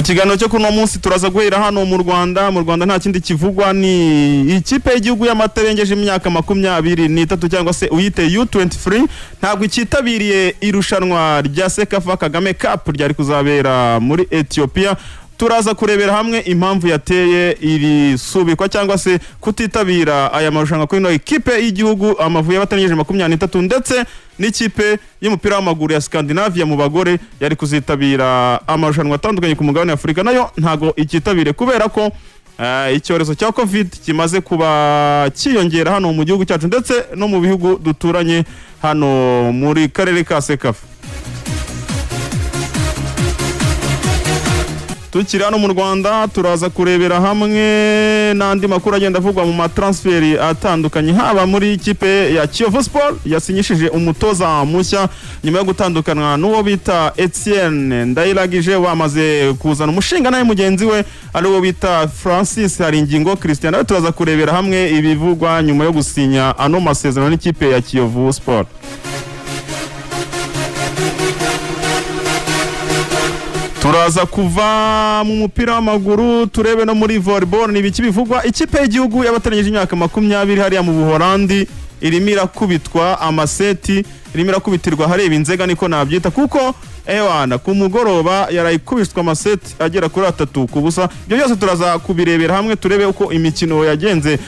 kiganiro cyo kuno munsi turaza guhera hano mu Rwanda nta kindi kivugwa ni ikipe y'igihugu y'amatarengeje imyaka 23 cyangwa se uyite U23 ntabwo ikitabiriye irushanwa rya Sekafa Kagame Cup ryari kuzabera muri Ethiopia. Turaza kurebera hamwe impamvu yateye iri subikwa cyangwa se kutitabira aya marushanwa ko ino ikipe y'igihugu Amavubi y'abatanyeje 23 ndetse n'ikipe y'umupira w'amaguru ya Scandinavia mu bagore yari kuzitabira amarushanwa atandukanye ku mugabane Afrika nayo ntago ikitabire kubera ko icyorezo cya COVID kimaze kuba kiyongera hano mu gihugu cyacu ndetse no mu bihugu duturanye hano muri karere ka Sekafa. Tukiri hano mu Rwanda turaza kurebera hamwe n'andi makuru agenda avugwa mu matransferi atandukanye haba muri ikipe ya Kiyovu Sport yasinyishije umutoza mushya nyuma yo gutandukana n'uwo bita Etienne Ndayiragije wamaze kuzana umushinga naye mugenzi we ari wo bita Francis Haringingo Christian. Turaza kurebera hamwe ibivugwa nyuma yo gusinya ano masezerano n'ikipe ya Kiyovu Sport. Turaza kuva mu mupira w'amaguru turebe no muri volleyball nibiki bivugwa. Ikipe y'igihugu y'abatanyeje imyaka 20 hariya mu Buholandi irimo irakubitwa amaseti, irimo irakubitirwa hareba inzega niko nabyita kuko ewana ku mugoroba yarayikubiswa amaseti agera kuri 3 ku busa. Ibyo byose turaza kubirebera hamwe turebe uko imikino yagenze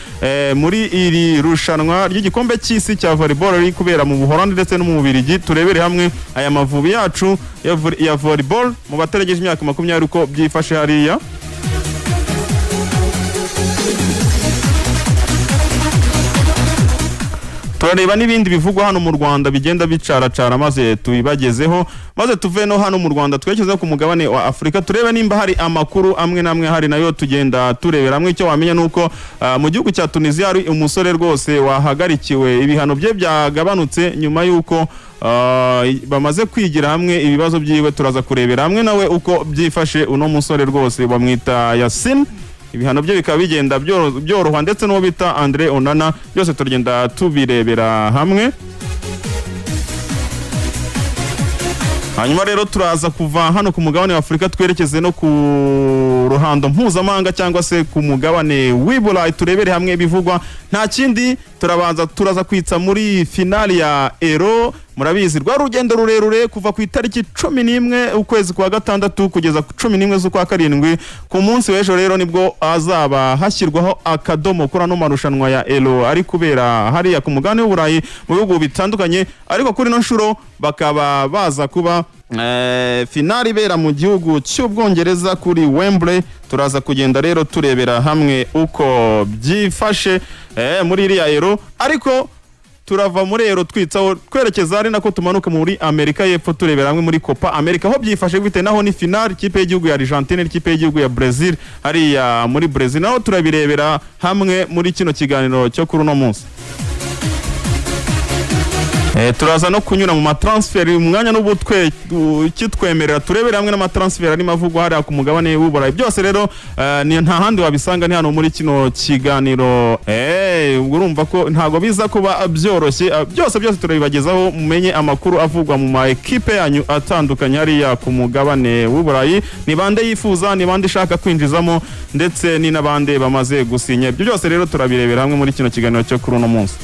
muri iri rushanwa ry'igikombe cy'isi cya volleyball riri kubera mu Buholandi ndetse no mu Bubiligi. Turebere hamwe aya Mavubi yacu ya volleyball mu bataregeje imyaka 20 uko byifashe hariya. Turareba n'ibindi bivugwa hano mu Rwanda bigenda bicaracara maze tubibagezeho maze tuve no hano mu Rwanda twekeze ku mugabane wa Afrika turebe nimba hari amakuru amwe namwe hari nayo tugenda turebera hamwe. Icyo wamenya nuko mu gihugu cya Tunisia ari umusore rwose wahagarikiwe ibihano bye byagabanutse nyuma yuko bamaze kwigira hamwe ibibazo byiwe. Turaza kurebera hamwe nawe uko byifashe uno musore rwose bamwita Yasin. Ibihano bye bikaba bigenda byorohwa ndetse no bita Andre Onana byose turagenda tubirebera hamwe. Hanyuma rero turaza kuva hano ku mugabane wa Afrika twerekeze no ku ruhando mpuzamahanga cyangwa se ku mugabane w'Iburayi turebere hamwe ibivugwa. Nta kindi turaza kwitsa muri finali ya Euro. Murabizi rwa rugendo rurerure kuva ku itariki 11 ukwezi kwa gatandatu kugeza ku 11 z'ukwa karindwi. Ku munsi w'ejo rero nibwo azaba hashyirwaho akadomo kuri ano marushanwa ya Euro ari kubera hariya ku mugabane w'Uburayi mu bihugu bitandukanye, ariko kuri no nshuro bakaba baza kuba finali bera mu gihugu cy'Ubwongereza kuri Wembley. Turaza kugenda rero turebera hamwe uko byifashe muri iriya Euro, ariko turava muri Euro twitsaho twerekeza ari nako tumanuka muri Amerika y'Epfo turebera hamwe muri Copa America aho byifashe bite naho ni finali ikipe y'igihugu ya Argentina n'ikipe y'igihugu ya Brazil hariya muri Brazil naho turabirebera hamwe muri kino kiganiro cyo kuri uno munsi. Turaza no kunyura mu matransfer umwanya n'ubu kitwemerera turebera hamwe n'amatransfer ari mavugwa hari ku mugabane w'Uburayi. Byose rero ni nta handi wabisanga ni hano muri kino kiganiro. Urumva ko ntago biza kuba byoroshye byose turabibagezaho mumenye amakuru avugwa mu ma equipe yanyu atandukanye hariya ku mugabane w'Uburayi, ni bande yifuza ni bande shaka kwinjizamo ndetse ni nabande bamaze gusinya. Ibyo byose rero turabirebera hamwe muri kino kiganiro cyo kuri uno munsi.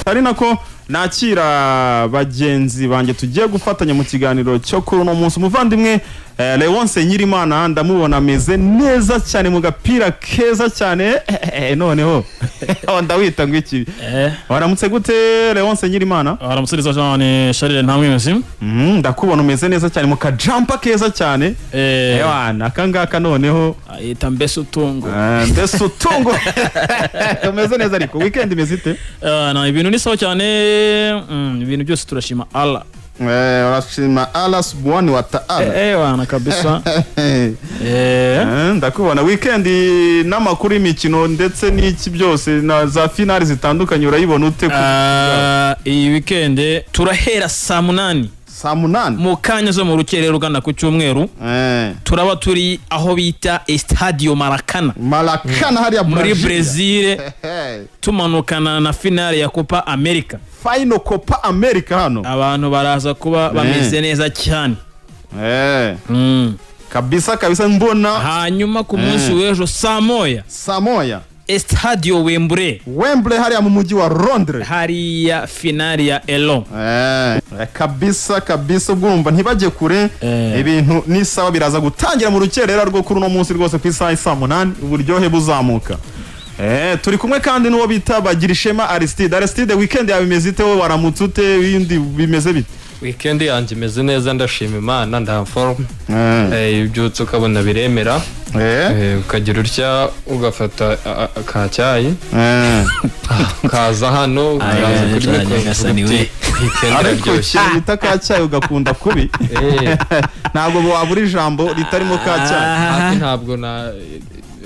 Ari nako nakira bagenzi banjye tugiye gufatanya mu kiganiro cyo kuri uno munsi. Umuvandimwe Leonce Nyirimana ndamubona ameze neza cyane mu gapira keza cyane noneho ndawita ngo iki waramutse gute Leonce Nyirimana? Waramutse neza cyane Charles ntamwe mwese. Ndakubona umeze neza cyane mu kajampa keza cyane wana akangaka noneho ayita Mbeso Tungo. Mbeso Tungo umeze neza ariko weekend imeze ite? Na ibintu ni sawa cyane, ibintu byose turashima Allah. Urashima Allah subhanahu wa ta'ala. Wana kabisa. Ndakubona weekend n'amakuru y'imikino ndetse n'iki byose na za finali zitandukanye urayibona ute? Iyi weekend turahera saa 8 mu kanya zo mu rukerero rugana ku cyumweru. Turaba turi aho bita Estadio Maracana hariya muri Brazil tumanukana na finale ya Copa America. Final Copa America hano. Abantu baraza kuba bameze neza cyane. kabisa mbona. Hanyuma ku munsi w'ejo saa moya Estadio Wembley hariya mu mujyi wa Londres, hariya finali ya Elo. kabisa ubwumva ntibajye kure. Ibintu nisawa biraza gutangira mu rukerera rwo kuri uno munsi rwose ku isaha 8 uburyohe buzamuka. Turi kumwe kandi n'uwo bita Bagirishema Aristide. Weekend yawe imeze ite? Wowe waramutse ute? Ibindi bimeze bite? Weekend yanjye imeze neza, ndashima Imana, nda form. Ibyutse ukabona biremera. Ukagira utya ugafata ka cyayi. Kaza hano ukaza kuri Nyagasani. Ariko bita ka cyayi ugakunda kubi. Ntabwo wabura ijambo ritarimo ka cyayi. Ntabwo na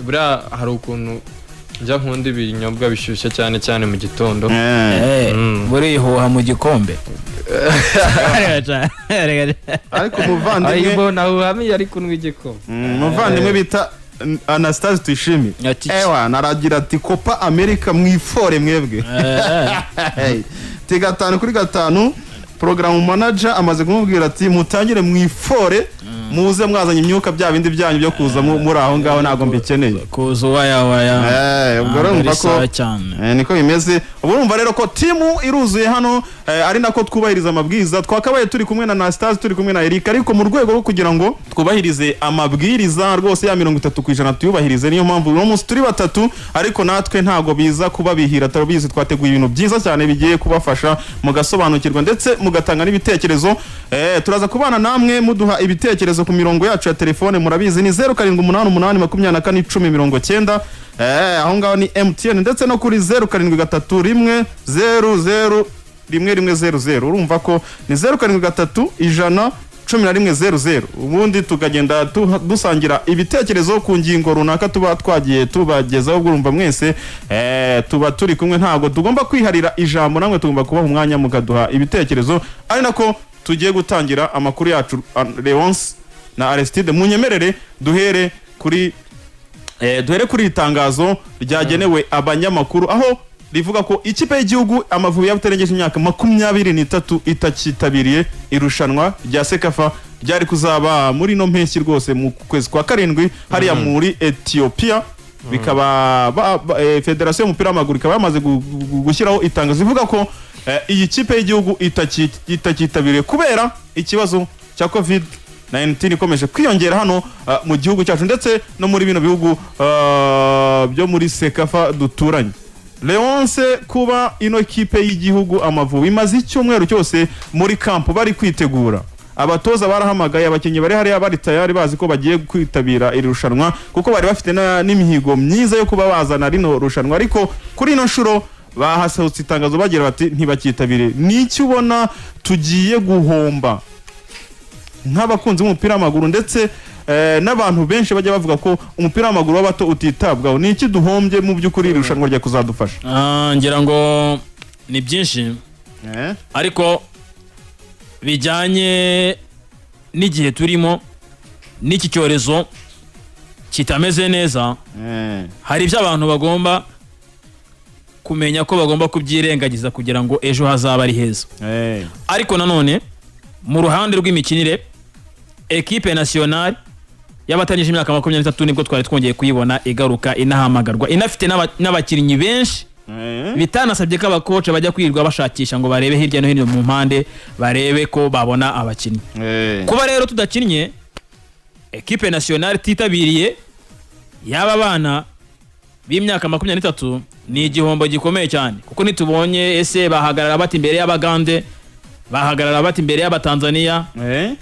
bura hari ukuntu njya nkunda ibinyobwa bishyushye cyane mu gitondo. Burihoha mu gikombe. Ariko muvandimwe nawe ari kunwa igikoma. Muvandimwe bita Anastase Tuyishime naragira ati Copa America mwifore mwebwe. Ti 5-5 program manager amaze kumubwira ati mutangire mwifore, muze mwazanye imyuka bya bindi byanyu byo kuza muri aho ngaho ntago mbikeneye kuza waya ubwo urumva ko niko bimeze. Ubu urumva rero ko timu iruzuye hano, ari nako twubahiriza amabwiriza. Twakabaye turi kumwe na Anastase, turi kumwe na Eric, ariko mu rwego rwo kugira ngo twubahirize amabwiriza rwose ya 30% tuyubahirize, niyo mpamvu uno munsi turi batatu, ariko natwe ntago biza kuba bihira tarabizi. Twateguye ibintu byiza cyane bigiye kubafasha mugasobanukirwa ndetse mugatanga n'ibitekerezo. Turaza kubana namwe muduha ibitekerezo ku mirongo yacu ya telefone, murabizi ni 0788841090. Aho ngaho ni MTN, ndetse no kuri 0731001100. Urumva ko ni 07311100. Ubundi tukagenda dusangira ibitekerezo ku ngingo runaka tuba twagiye tubagezaho. Urumva mwese tuba turi kumwe, ntago tugomba kwiharira ijambo, namwe tugomba kubaha umwanya mugaduha ibitekerezo. Ari nako tugiye gutangira amakuru yacu. Leonce na Aristide, munyemerere duhere kuri itangazo ryagenewe abanyamakuru, aho rivuga ko ikipe y'igihugu Amavubi y'abatarengeje imyaka 23 itakitabiriye irushanwa rya Sekafa ryari kuzaba muri no mpeshyi rwose mu kwezi kwa 7 hariya muri Ethiopia. Bikaba Federation y'umupira w'amaguru ikaba yamaze gushyiraho itangazo rivuga ko iyi kipe y'igihugu itakitabiriye kubera ikibazo cya COVID-19 ikomeje kwiyongera hano mu gihugu cyacu ndetse no muri bino bihugu byo muri Sekafa duturanye. Leonce, kuba ino kipe y'igihugu Amavubi imaze icyumweru cyose muri camp bari kwitegura, abatoza barahamagaye abakinnyi bari hariya bari tayari bazi ko bagiye kwitabira iri rushanwa kuko bari bafite n'imihigo myiza yo kuba bazana rino rushanwa, ariko kuri ino nshuro bahasohotse itangazo bagira bati ntibakitabire. N'iki ubona tugiye guhomba nk'abakunzi b'umupira w'amaguru ndetse n'abantu benshi bajya bavuga ko umupira w'amaguru w'abato utitabwaho? N'iki duhombye mu by'ukuri irushanwa rya kuzadufasha? Ngira ngo ni byinshi, ariko bijyanye n'igihe turimo n'iki cyorezo kitameze neza. Hari ibyo abantu bagomba kumenya ko bagomba kubyirengagiza kugira ngo ejo hazaba ari heza. Ariko nanone mu ruhande rw'imikinire, equipe nationale y'abatangije imyaka 23 nibwo twari twongeye kuyibona igaruka inahamagarwa, inafite n'abakinnyi benshi bitanasabye ko abakoce bajya kwirwa bashakisha ngo barebe hirya no hino mu mpande barebe ko babona abakinnyi. Kuba rero tudakinnye, equipe nationale titabiriye yaba bana b'imyaka 23 ni igihombo gikomeye cyane, kuko nitubonye ese bahagarara bati imbere y'Abagande, bahagarara bati imbere y'Abatanzania,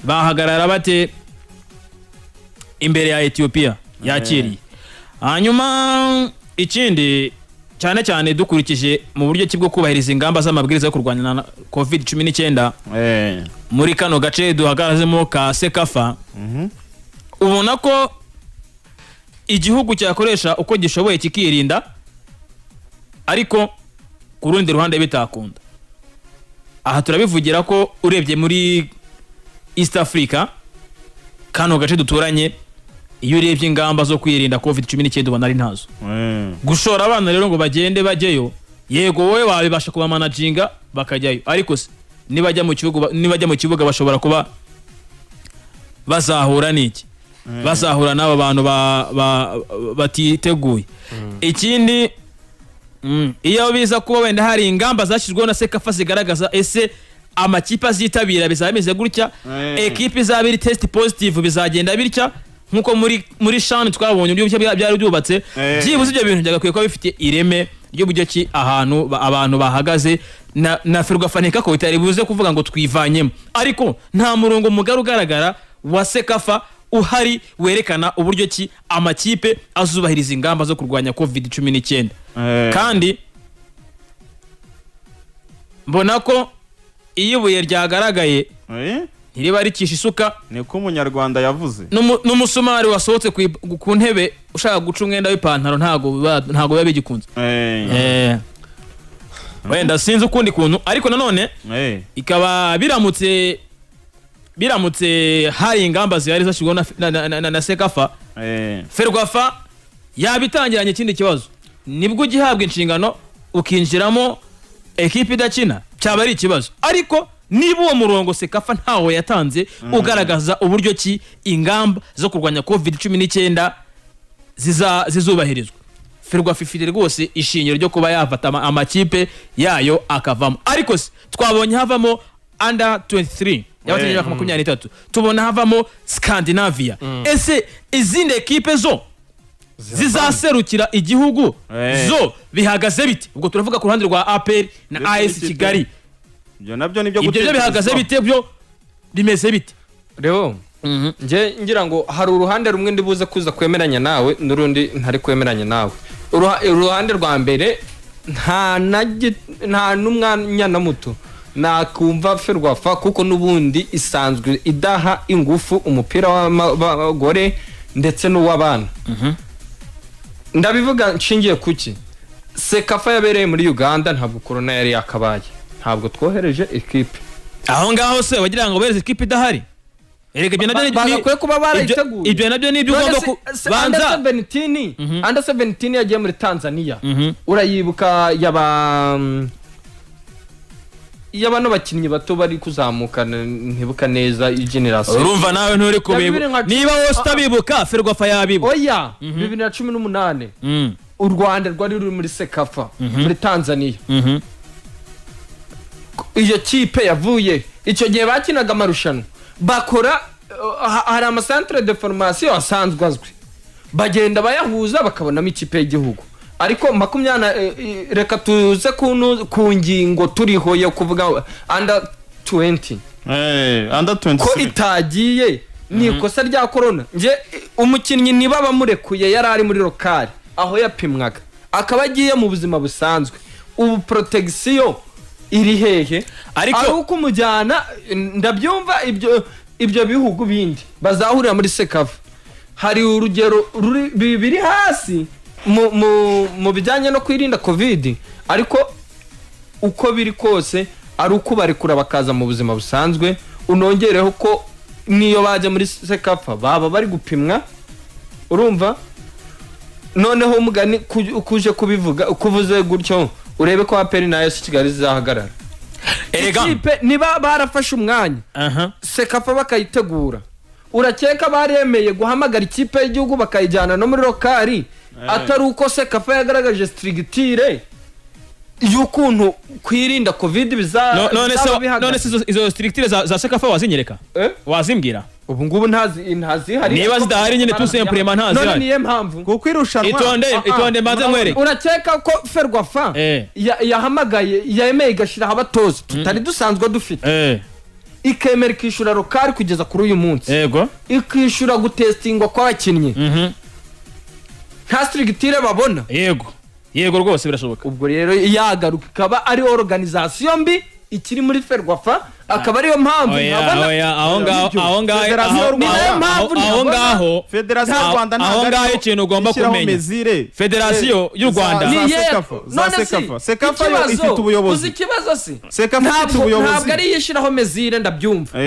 bahagarara bati imbere ya Ethiopia yakiriye. Hanyuma ikindi cyane dukurikije mu buryo kibwo kubahiriza ingamba z'amabwiriza yo kurwanya na COVID-19 muri kano gace duhagarazemo ka Sekafa, ubona ko igihugu cyakoresha uko gishoboye kikirinda, ariko ku rundi ruhande bitakunda. Aha turabivugira ko urebye muri East Africa kano gace duturanye, iyo urebye ingamba zo kwirinda COVID-19 ubona ari ntazo. Gushora abana rero ngo bagende bajyeyo, yego wowe wabibasha kuba managinga bakajyayo, ariko nibajya mu kibuga bashobora kuba bazahura n'iki. bazahura n'aba bantu batiteguye. Ikindi iyo biza kuba wenda hari ingamba zashyizweho na Sekafa zigaragaza ese amakipe azitabira bizameze gutya, ekipe izabiri test positive bizagenda bitya nkuko muri shani twabonye uburyo byari byubatse, byibuze ibyo bintu byagakwiye kuba bifite ireme ry'uburyo ki abantu bahagaze na Ferwafa neka ko itari buze kuvuga ngo twivanyemo, ariko nta murongo mugari ugaragara wa Sekafa uhari werekana uburyo ki amakipe azubahiriza ingamba zo kurwanya COVID-19. Kandi mbona ko iyo ibuye ryagaragaye ntiriba rikisha isuka, niko umunyarwanda yavuze. N'umusumari wasohotse ku ntebe ushaka guca umwenda w'ipantaro ntago biba bigikunze. Wenda sinzi ukundi kuntu, ariko nanone ikaba biramutse hari ingamba zihari zashyirwaho na Sekafa, Ferwafa yabitangiranye ikindi kibazo, nibwo ugihabwa inshingano ukinjiramo ekipe idakina cyaba ari ikibazo. Ariko niba uwo murongo Sekafa ntawo yatanze ugaragaza uburyo ki ingamba zo kurwanya COVID-19 zizubahirizwa, Ferwafa ifite rwose ishingiro ryo kuba yafata amakipe yayo akavamo. Ariko twabonye havamo under 23 y'abakinnyi ba 23, tubona havamo Scandinavia. Ese izindi ekipe zo zizaserukira igihugu zo bihagaze bite? Ubwo turavuga ku ruhande rwa APR na AS Kigali, ibyo nabyo nibyo ibyo bihagaze bite, byo bimeze bite? Rero nje ngira ngo hari uruhande rumwe ndibuze kuza kwemeranya nawe n'urundi ntari kwemeranya nawe. Uruhande rwa mbere nta n'umwanya na muto nakumva Ferwafa, kuko nubundi isanzwe idaha ingufu umupira w'abagore ndetse n'uw'abana. Ndabivuga nshingiye kuki Sekafa yabereye muri Uganda, ntabwo corona yari yakabaye, ntabwo twohereje equipe aho ngaho. Se wagira ngo bereze equipe idahari? Erega ibyo nabyo bagakwiye kuba barayiteguye. Ibyo nabyo ni ibyo ugomba kubanza. Under 17 yagiye muri Tanzania, urayibuka y'abano bakinnyi bato bari kuzamuka, ntibuka neza generation. Urumva nawe nturi kubibuka, niba wose utabibuka Ferwafa yabibuka. Oya 2018 u Rwanda rwari ruri muri Sekafa muri Tanzania. Iyo kipe yavuye icyo gihe bakinaga amarushanwa, bakora hari amacentre de formation asanzwe azwi, bagenda bayahuza bakabonamo ikipe y'igihugu. Ariko 20 reka tuze ku ngingo turiho yo kuvuga under 20 under 20 ko itagiye ni ikosa rya corona. Nje umukinnyi niba bamurekuye yari ari muri lokali aho yapimwaga akaba agiye mu buzima busanzwe, ubu protection iri hehe? Ariko uko umujyana ndabyumva ibyo bihugu bindi bazahurira muri Sekafa, hari urugero biri hasi mu bijyanye no kwirinda COVID, ariko uko biri kose ari uko barekura bakaza mu buzima busanzwe. Unongereho ko niyo bajya muri Sekafa baba bari gupimwa, urumva? Noneho umugani kuje kubivuga ukuvuze gutyo, urebe ko APR na AS Kigali zizahagarara. Ikipe niba barafashe umwanya Sekafa bakayitegura, urakeka baremeye guhamagara ikipe y'igihugu bakayijyana no muri lokali, atari uko Sekafa yagaragaje strictire y'ukuntu kwirinda COVID bizaba bihagaze. None izo strictire za Sekafa wazinyereka? Wazimbwira? Ubu ngubu ntazi hari, niba zidahari nyine tusempurema ntazi hari. None niye mpamvu kuko irushanwa itonde mbanze nkwereke. Urakeka ko Ferwafa yahamagaye yemeye igashiraho abatoza tutari dusanzwe dufite, ikemera ikishura lokali kugeza kuri uyu munsi, yego ikishura gutestingwa kw'abakinnyi, nta strictire babona. Yego rwose birashoboka. Ubwo rero yagaruka ikaba ari organisation mbi ikiri muri Ferwafa, akaba ariyo mpamvu aho ngaho Federation y'u Rwanda aho ngaho ikintu ugomba kumenya, Federation y'u Rwanda Sekafa yo ifite ubuyobozi. Uzi ikibazo si Sekafa ifite ubuyobozi, ntabwo ari yishiraho mezire, ndabyumva,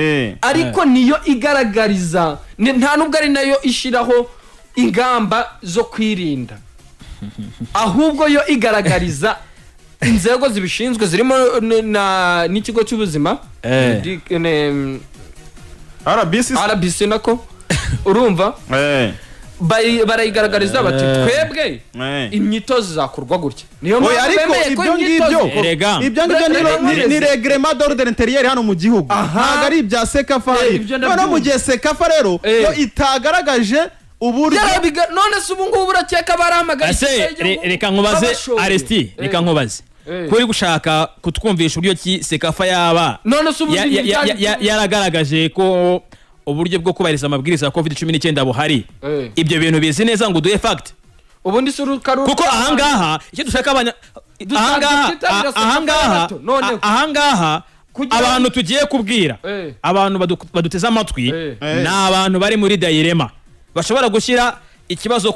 ariko niyo igaragariza, nta nubwo ari nayo ishiraho ingamba zo kwirinda, ahubwo yo igaragariza inzego zibishinzwe zirimo n'ikigo cy'ubuzima RBC nako urumva barayigaragariza bati twebwe imyitozo izakorwa gutya niyo mpamvu bemeye ko imyitozo ibyo ni reglement d'ordre intérieur hano mu gihugu ntabwo ari ibya sekafa noneho mu gihe sekafa rero yo itagaragaje uburyo none se ubu ngubu urakeka barahamagaye reka nkubaze Aresti reka nkubaze kuri gushaka kutwumvisha uburyo ki sekafa yaba yaragaragaje ko uburyo bwo kubahiriza amabwiriza ya COVID-19 buhari ibyo bintu bizi neza ngo duhe fact ubundi surukaru kuko ahangaha icyo dushaka ahangaha abantu tugiye kubwira abantu baduteza amatwi ni abantu bari muri Dairema bashobora gushyira ikibazo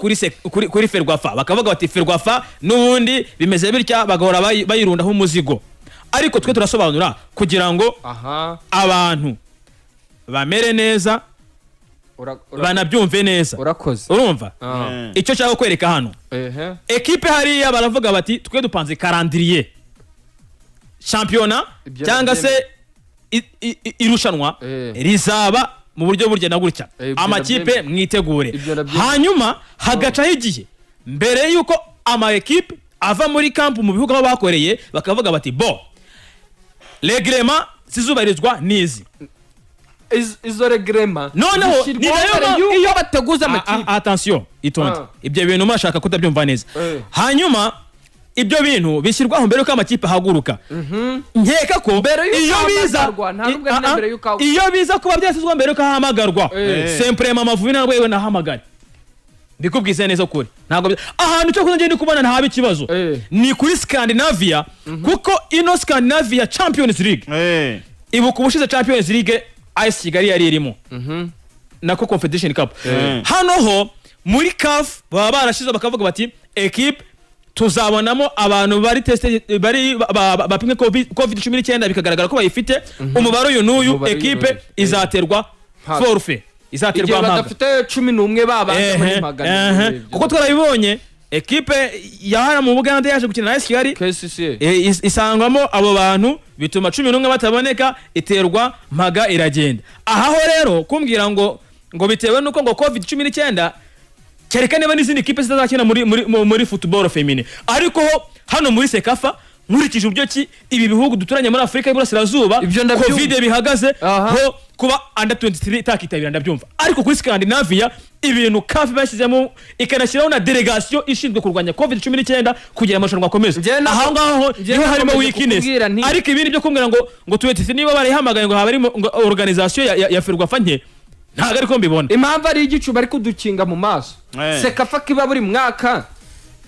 kuri Ferwafa bakavuga bati Ferwafa n'ubundi bimeze bitya bagahora bayirundaho umuzigo ariko twe turasobanura kugira ngo abantu bamere neza banabyumve neza urumva icyo cyangwa kwereka hano ekipe hariya baravuga bati twe dupanze calendrier championnat cyangwa se irushanwa rizaba mu buryo burya na gutya amakipe mwitegure hanyuma hagacaho igihe mbere yuko ama ekipe ava muri camp mu bihugu aho bakoreye bakavuga bati bo reglement zizubarizwa nizi izo regrema noneho iyo bateguza amakipe attention itonde ibyo bintu mashaka kutabyumva neza hanyuma ibyo bintu bishyirwaho mbere yuko amakipe haguruka nkeka ko iyo biza kuba byasizwe mbere yuko hahamagarwa simplement Amavubi ntabwo yewe nahamagara ndikubwize neza kuri ntabwo ahantu cyo kuzagenda kubona nta ikibazo ni kuri Scandinavia kuko ino Scandinavia Champions League ibuka ubushize Champions League AS Kigali yari irimo nako Confederation Cup hano ho muri CAF baba barashize bakavuga bati equipe tuzabonamo abantu bari tested bari bapimwe COVID-19 bikagaragara ko bayifite umubare uyu n'uyu equipe izaterwa forfait izaterwa mpaga badafite 11 babanza muri magana kuko twarabibonye equipe yahara mu Buganda yaje gukina na AS Kigali isangwamo abo bantu bituma 11 bataboneka iterwa mpaga iragenda aho rero kumbwira ngo bitewe nuko ngo COVID-19 kereka niba n'izindi equipe zitazakina muri football femine ariko hano muri Sekafa nkurikije uburyo ki ibi bihugu duturanye muri Afrika y'Iburasirazuba COVID bihagaze ho kuba under 23 takitabira ndabyumva ariko kuri Scandinavia ibintu CAF bashyizemo ikanashyiraho na delegation ishinzwe kurwanya COVID-19 kugira amarushanwa akomeze aho ngaho niho harimo weakness ariko ibindi byo kumbwira ngo tuwetise niba barihamagaye ngo habari organisation ya Ferwafa nke ntago ariko mbibona impamvu ari igicu bari kudukinga mu maso Sekafa kiba buri mwaka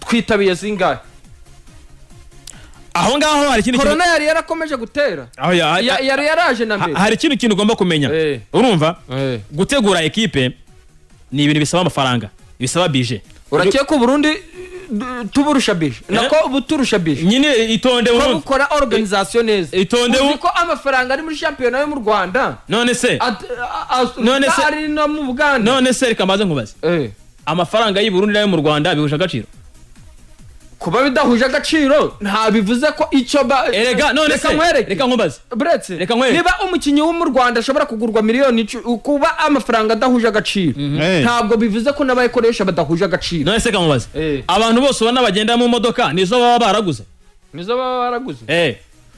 twitabiye zingahe aho ngaho hari ikintu corona yari yarakomeje gutera aho yari yaraje na mbere hari ikintu ugomba kumenya urumva gutegura equipe ni ibintu bisaba amafaranga bisaba budget urakeka Burundi tuburusha bije nako buturusha bije nyine itonde ko gukora organisation neza itonde uko amafaranga ari muri championnat yo mu Rwanda none se ari no mu Buganda none se reka maze nkubaze amafaranga y'u Burundi nayo mu Rwanda bihuje agaciro kuba bidahuje agaciro nta bivuze ko icyo erega none se reka nkubaze bretse niba umukinyi wo mu Rwanda ashobora kugurwa miliyoni kuba amafaranga adahuje agaciro ntabwo bivuze ko n'abayikoresha badahuje agaciro none se nkubaze abantu bose ubona bagenda mu modoka nizo baba baraguze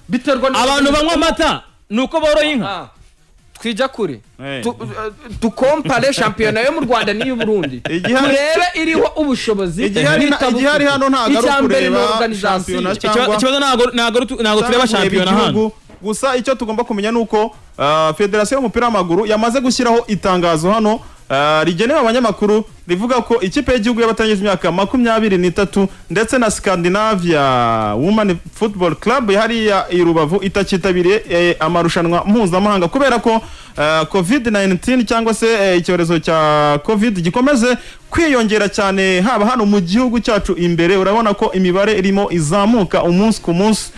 biterwa abantu banywa amata nuko boroye inka twija kure tukompare championnat yo mu Rwanda n'iyo Burundi turebe iriho ubushobozi igihari hano ntago ari kureba championnat cyangwa ikibazo ntago tureba championnat hano gusa icyo tugomba kumenya nuko Federation y'umupira w'amaguru yamaze gushyiraho itangazo hano rigenewe abanyamakuru rivuga ko ikipe y'igihugu y'abatangije imyaka 23 ndetse na Scandinavia Women Football Club hariya i Rubavu itakitabiriye amarushanwa mpuzamahanga kubera ko COVID-19 cyangwa se icyorezo cya COVID gikomeze kwiyongera cyane haba hano mu gihugu cyacu imbere urabona ko imibare irimo izamuka umunsi ku munsi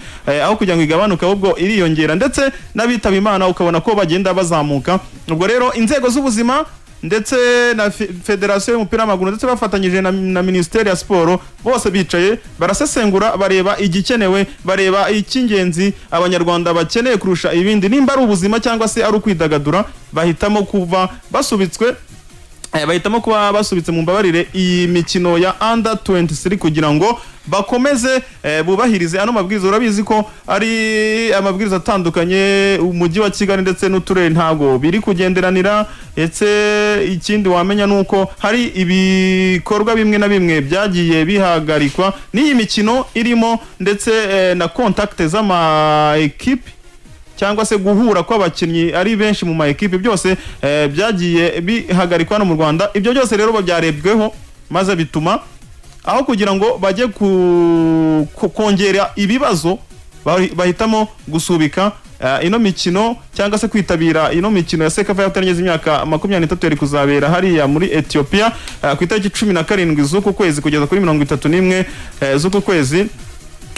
aho kugira ngo igabanuke ahubwo iriyongera ndetse n'abitaba Imana ukabona ko bagenda bazamuka ubwo rero inzego z'ubuzima ndetse na Federation y'umupira w'amaguru ndetse bafatanyije na Ministeri ya Sport bose bicaye barasesengura bareba igikenewe bareba icy'ingenzi abanyarwanda bakeneye kurusha ibindi nimba ari ubuzima cyangwa se ari ukwidagadura bahitamo kuva basubitswe bahitamo kuba basubitse mu mbabarire iyi mikino ya under 23 kugira ngo bakomeze bubahirize ano mabwiriza. Urabizi ko ari amabwiriza atandukanye umujyi wa Kigali ndetse n'uturere ntago biri kugenderanira, ndetse ikindi wamenya nuko hari ibikorwa bimwe na bimwe byagiye bihagarikwa n'iyi mikino irimo, ndetse na contact z'ama equipe cyangwa se guhura kw'abakinnyi ari benshi mu ma equipe byose byagiye bihagarikwa no mu Rwanda. Ibyo byose rero byarebweho maze bituma aho kugira ngo bajye kongera ibibazo bahitamo gusubika ino mikino cyangwa se kwitabira ino mikino ya Sekafa yatarigeze imyaka 23 yari kuzabera hariya muri Ethiopia ku itariki 17 z'uku kwezi kugeza kuri 31 z'uku kwezi.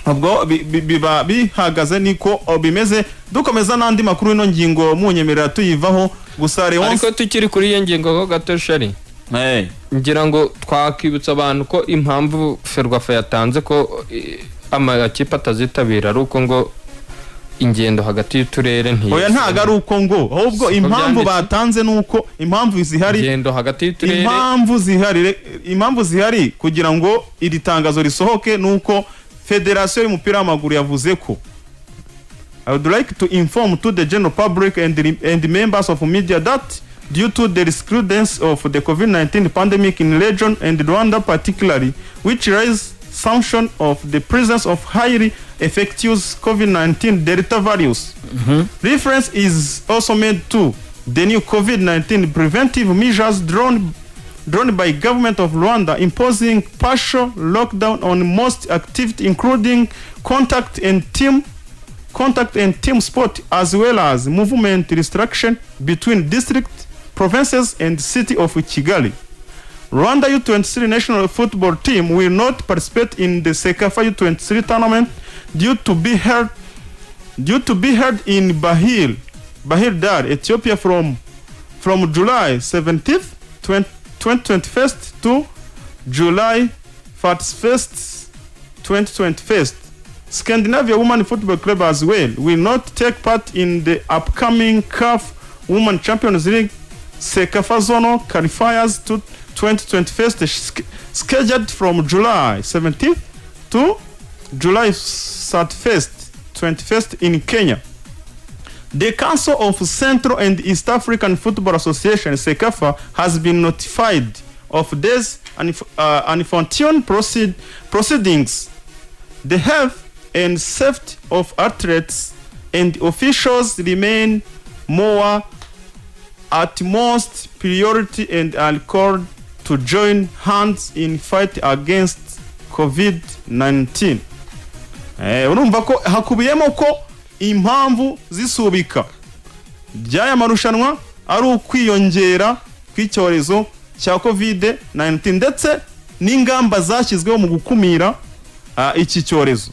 Ubwo biba bihagaze niko bimeze. Dukomeza n'andi makuru ino ngingo munyemerera tuyivaho gusa Leonce, ariko tukiri kuri iyo ngingo ho gato Shari, ngira ngo twakibutsa abantu ko impamvu Ferwafa yatanze ko amakipe atazitabira ari uko ngo ingendo hagati y'uturere ntiye. Oya ntago ari uko ngo, ahubwo impamvu batanze nuko impamvu zihari, ingendo hagati y'uturere, impamvu zihari kugira ngo iri tangazo risohoke nuko Federation y'umupira w'amaguru yavuze ko I would like to inform to the general public and the members of media that due to the recrudescence of the COVID-19 pandemic in region and Rwanda particularly, which raise sanction of the presence of highly infectious COVID-19 Delta variants. Reference is also made to the new COVID-19 preventive measures drawn by government of Rwanda, imposing partial lockdown on most activity, including contact and team sport, as well as movement restriction between district, provinces and city of Kigali. Rwanda U23 national football team will not participate in the Sekafa U23 tournament due to be held in Bahir Dar, Ethiopia from July 17th, 2021 to July 1st, 2021. Scandinavia Women Football Club as well will not take part in the upcoming CAF Women Champions League Sekafa Zonal qualifiers to 2021 scheduled from July 17th to July 31st, 21st in Kenya. The Council of Central and East African Football Association, Sekafa, has been notified of this unforeseen proceedings. The health and safety of athletes and officials remain more utmost priority and are called to join hands in fight against COVID-19. Urumva ko hakubiyemo ko impamvu zisubika by'aya marushanwa ari ukwiyongera kw'icyorezo cya COVID-19 ndetse n'ingamba zashyizweho mu gukumira iki cyorezo.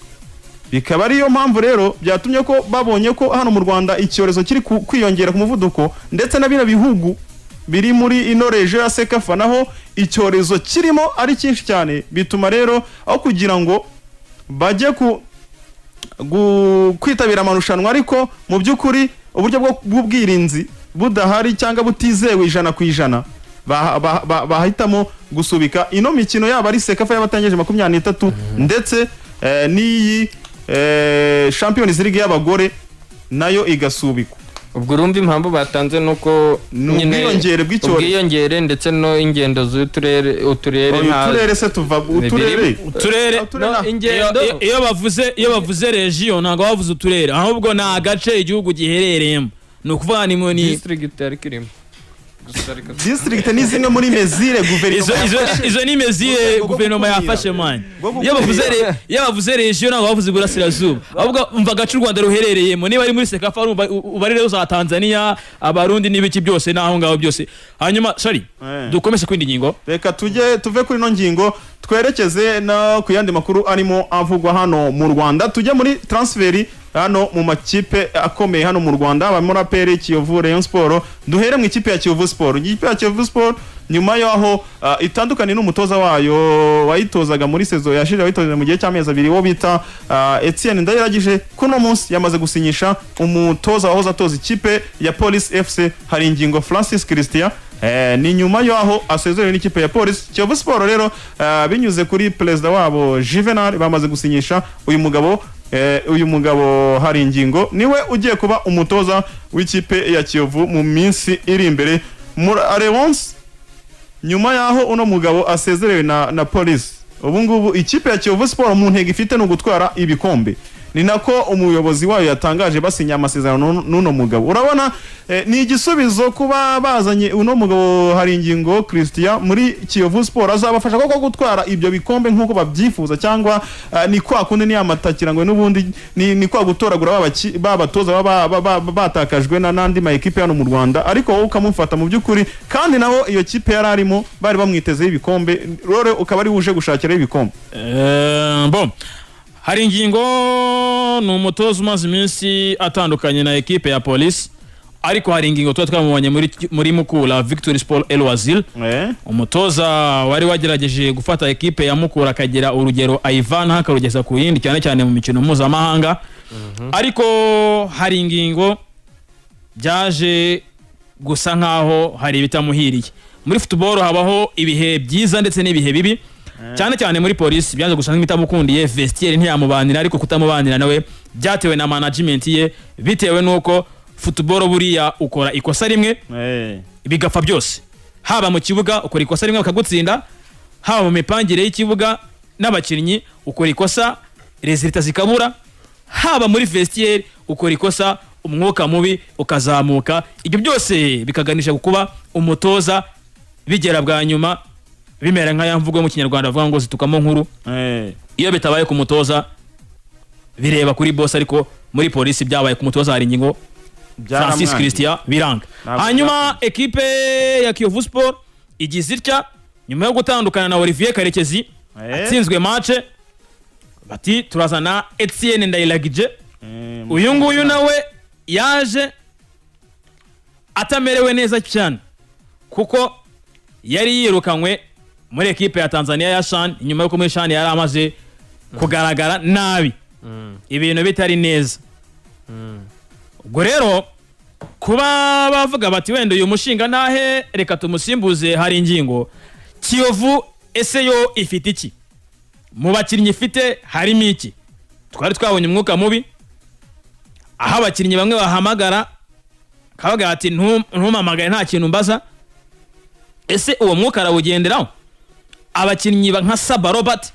Bikaba ariyo mpamvu rero byatumye ko babonye ko hano mu Rwanda icyorezo kiri kwiyongera ku muvuduko, ndetse na bino bihugu biri muri ino region ya Sekafa naho icyorezo kirimo ari cyinshi cyane, bituma rero aho kugira ngo bajye kwitabira amarushanwa ariko mu by'ukuri uburyo bw'ubwirinzi budahari cyangwa butizewe 100% bahitamo gusubika ino mikino yaba ari Sekafa y'abatangeje 23 ndetse n'iyi Champions League y'abagore nayo igasubikwa. Ubwo urumva impamvu batanze nuko nyine ubwiyongere ndetse no ingendo uturere se tuva uturere ingendo. Iyo bavuze region ntago bavuze uturere, ahubwo na agace igihugu giherereyemo, no kuvuga ni district arikirimo district ni zimwe muri mezire guverinoma izo ni mezire guverinoma yafashe man. Iyo bavuze region ntago bavuze Burasirazuba, ahubwo umva agace u Rwanda ruherereyemo. Niba ari muri Sekafa ubarire za Tanzania, Abarundi n'ibiki byose naho ngaho byose. Hanyuma sorry dukomeze kwindi ngingo, reka tuve kuri no ngingo twerekeze no kuyandi makuru arimo avugwa hano mu Rwanda. Tujye muri transferi hano mu makipe akomeye hano mu Rwanda, abamuraperi Kiyovu, Rayon Sport. Duhere mu ikipe ya Kiyovu Sport. Ikipe ya Kiyovu Sport nyuma yaho itandukanye n'umutoza wayo wayitozaga muri sezo yashije, wayitozaga mu gihe cy'amezi 2 wo bita Etienne Ndayiragije, kuno munsi yamaze gusinyisha umutoza wahoze atoza ikipe ya Police FC hari ingingo Francis Christian ni nyuma y'aho asezerewe n'ikipe ya Police. Kiyovu Sport rero binyuze kuri perezida wabo Juvenal bamaze gusinyisha uyu mugabo hari ingingo niwe ugiye kuba umutoza w'ikipe ya Kiyovu mu minsi iri imbere. Alliance nyuma y'aho uno mugabo asezerewe na Police, ubu ngubu ikipe ya Kiyovu Sport mu ntego ifite no gutwara ibikombe. Ni nako umuyobozi wayo yatangaje basinya amasezerano n'uno mugabo. Urabona ni igisubizo kuba bazanye uno mugabo hari ingingo Christian muri Kiyovu Sport, azabafasha koko gutwara ibyo bikombe nkuko babyifuza, cyangwa ni kwa kundi ni amatakira ngo n'ubundi ni kwa gutoragura babatoza batakajwe n'andi ma equipe hano mu Rwanda, ariko wowe ukamufata mu by'ukuri kandi naho iyo kipe yararimo bari bamwitezeho ibikombe, rore ukaba ari uje gushakira ibikombe. Bon, hari ingingo ni umutoza umaze iminsi atandukanye na ekipe ya Police, ariko hari ingingo tuba twamubonye muri Mukura Victory Sport El Wazil, umutoza wari wagerageje gufata ekipe ya Mukura akagira urugero Ivan hakarugeza ku yindi cyane cyane mu mikino mpuzamahanga. Ariko hari ingingo byaje gusa nkaho hari ibitamuhiriye. Muri football habaho ibihe byiza ndetse n'ibihe bibi, cyane cyane muri Police byanze gusa nk'imitamukundiye, vestiaire ntiyamubanira, ariko kutamubanira nawe byatewe na management ye, bitewe nuko football buriya ukora ikosa rimwe bigapfa byose. Haba mu kibuga ukora ikosa rimwe bakagutsinda, haba mu mipangire y'ikibuga n'abakinnyi ukora ikosa resultat zikabura, haba muri vestiaire ukora ikosa umwuka mubi ukazamuka. Ibyo byose bikaganisha kuba umutoza bigera bwa nyuma bimera nka yamvugo mu Kinyarwanda avuga ngo zitukamo nkuru. Iyo bitabaye ku mutoza bireba kuri boss, ariko muri Police byabaye ku mutoza hari ingingo Francis Christian biranga. Hanyuma ekipe ya Kiyovu Sport igize itya nyuma yo gutandukana na Olivier Karekezi atsinzwe match, bati turazana Etienne Ndayiragije. Uyu nguyu nawe yaje atamerewe neza cyane kuko yari yirukanywe muri ekipe ya Tanzania ya Shan, inyuma yuko muri Shan yari amaze kugaragara nabi, ibintu bitari neza. Ubwo rero kuba bavuga bati wenda uyu mushinga nahe reka tumusimbuze hari ingingo, Kiyovu ese yo ifite iki? Mu bakinnyi ifite harimo iki? Twari twabonye umwuka mubi aho abakinnyi bamwe bahamagara kabaga ati ntumamagare nta kintu mbaza. Ese uwo mwuka arawugenderaho? Abakinnyi nka Saba Robert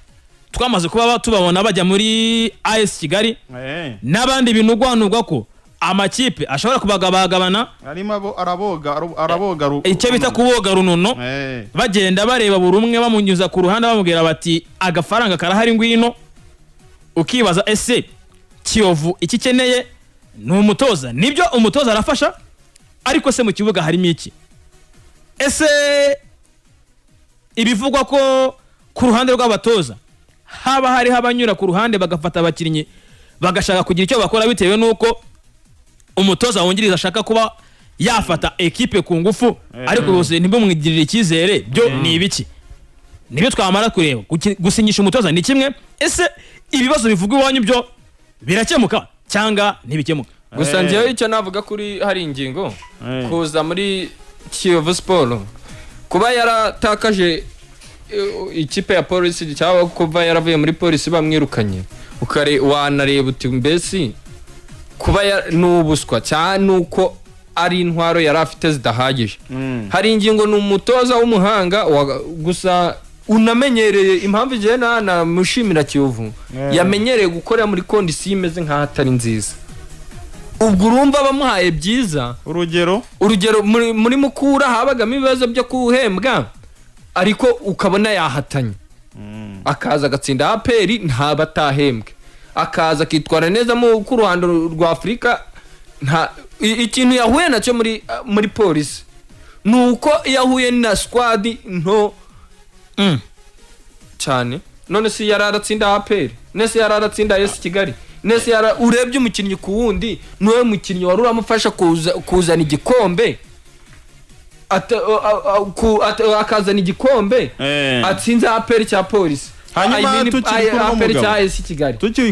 twamaze kuba tubabona bajya muri AS Kigali, n'abandi binugwanugwa ko amakipe ashobora kubagabagabana, arimo araboga icyo bita kuboga runono, bagenda bareba buri umwe bamunyuza ku ruhande bamubwira bati agafaranga karahari ngwino. Ukibaza ese Kiyovu iki keneye ni umutoza? Nibyo umutoza arafasha, ariko se mu kibuga harimo iki? Ese ibivugwa ko ku ruhande rw'abatoza haba hari abanyura ku ruhande bagafata abakinnyi bagashaka kugira icyo bakora bitewe nuko umutoza wungiriza ashaka kuba yafata ekipe ku ngufu, ariko bose ntibumwigirire icyizere, byo ni ibiki? Nibyo twamara kureba. Gusinyisha umutoza ni kimwe, ese ibibazo bivugwa iwanyu byo birakemuka cyangwa ntibikemuka? Gusa njyewe icyo navuga kuri hari ingingo kuza muri Kiyovu Sport, kuba yaratakaje ikipe ya Police cyangwa kuva yaravuye muri Police bamwirukanye, wanareba uti mbese kuba n'ubuswa cyane nuko ari intwaro yari afite zidahagije. Hari ingingo ni umutoza w'umuhanga, gusa unamenyereye impamvu je na mushimira Kiyovu yamenyereye gukorera muri kondisiyo imeze nka hatari nziza. Ubwo urumva bamuhaye byiza, urugero muri Mukura habagamo ibibazo byo kuhembwa, ariko ukabona yahatanye, akaza agatsinda APR ntaba atahembwe, akaza akitwara neza mu kuruhando rwa Afrika. Ikintu yahuye nacyo muri Police nuko yahuye na squad nto cyane. None si yararatsinda APR, nese yararatsinda AS Kigali, nese urebye umukinnyi ku wundi niwe mukinnyi wari uramufasha kuzana igikombe, akazana igikombe atsinze APR cya Police. Hanyuma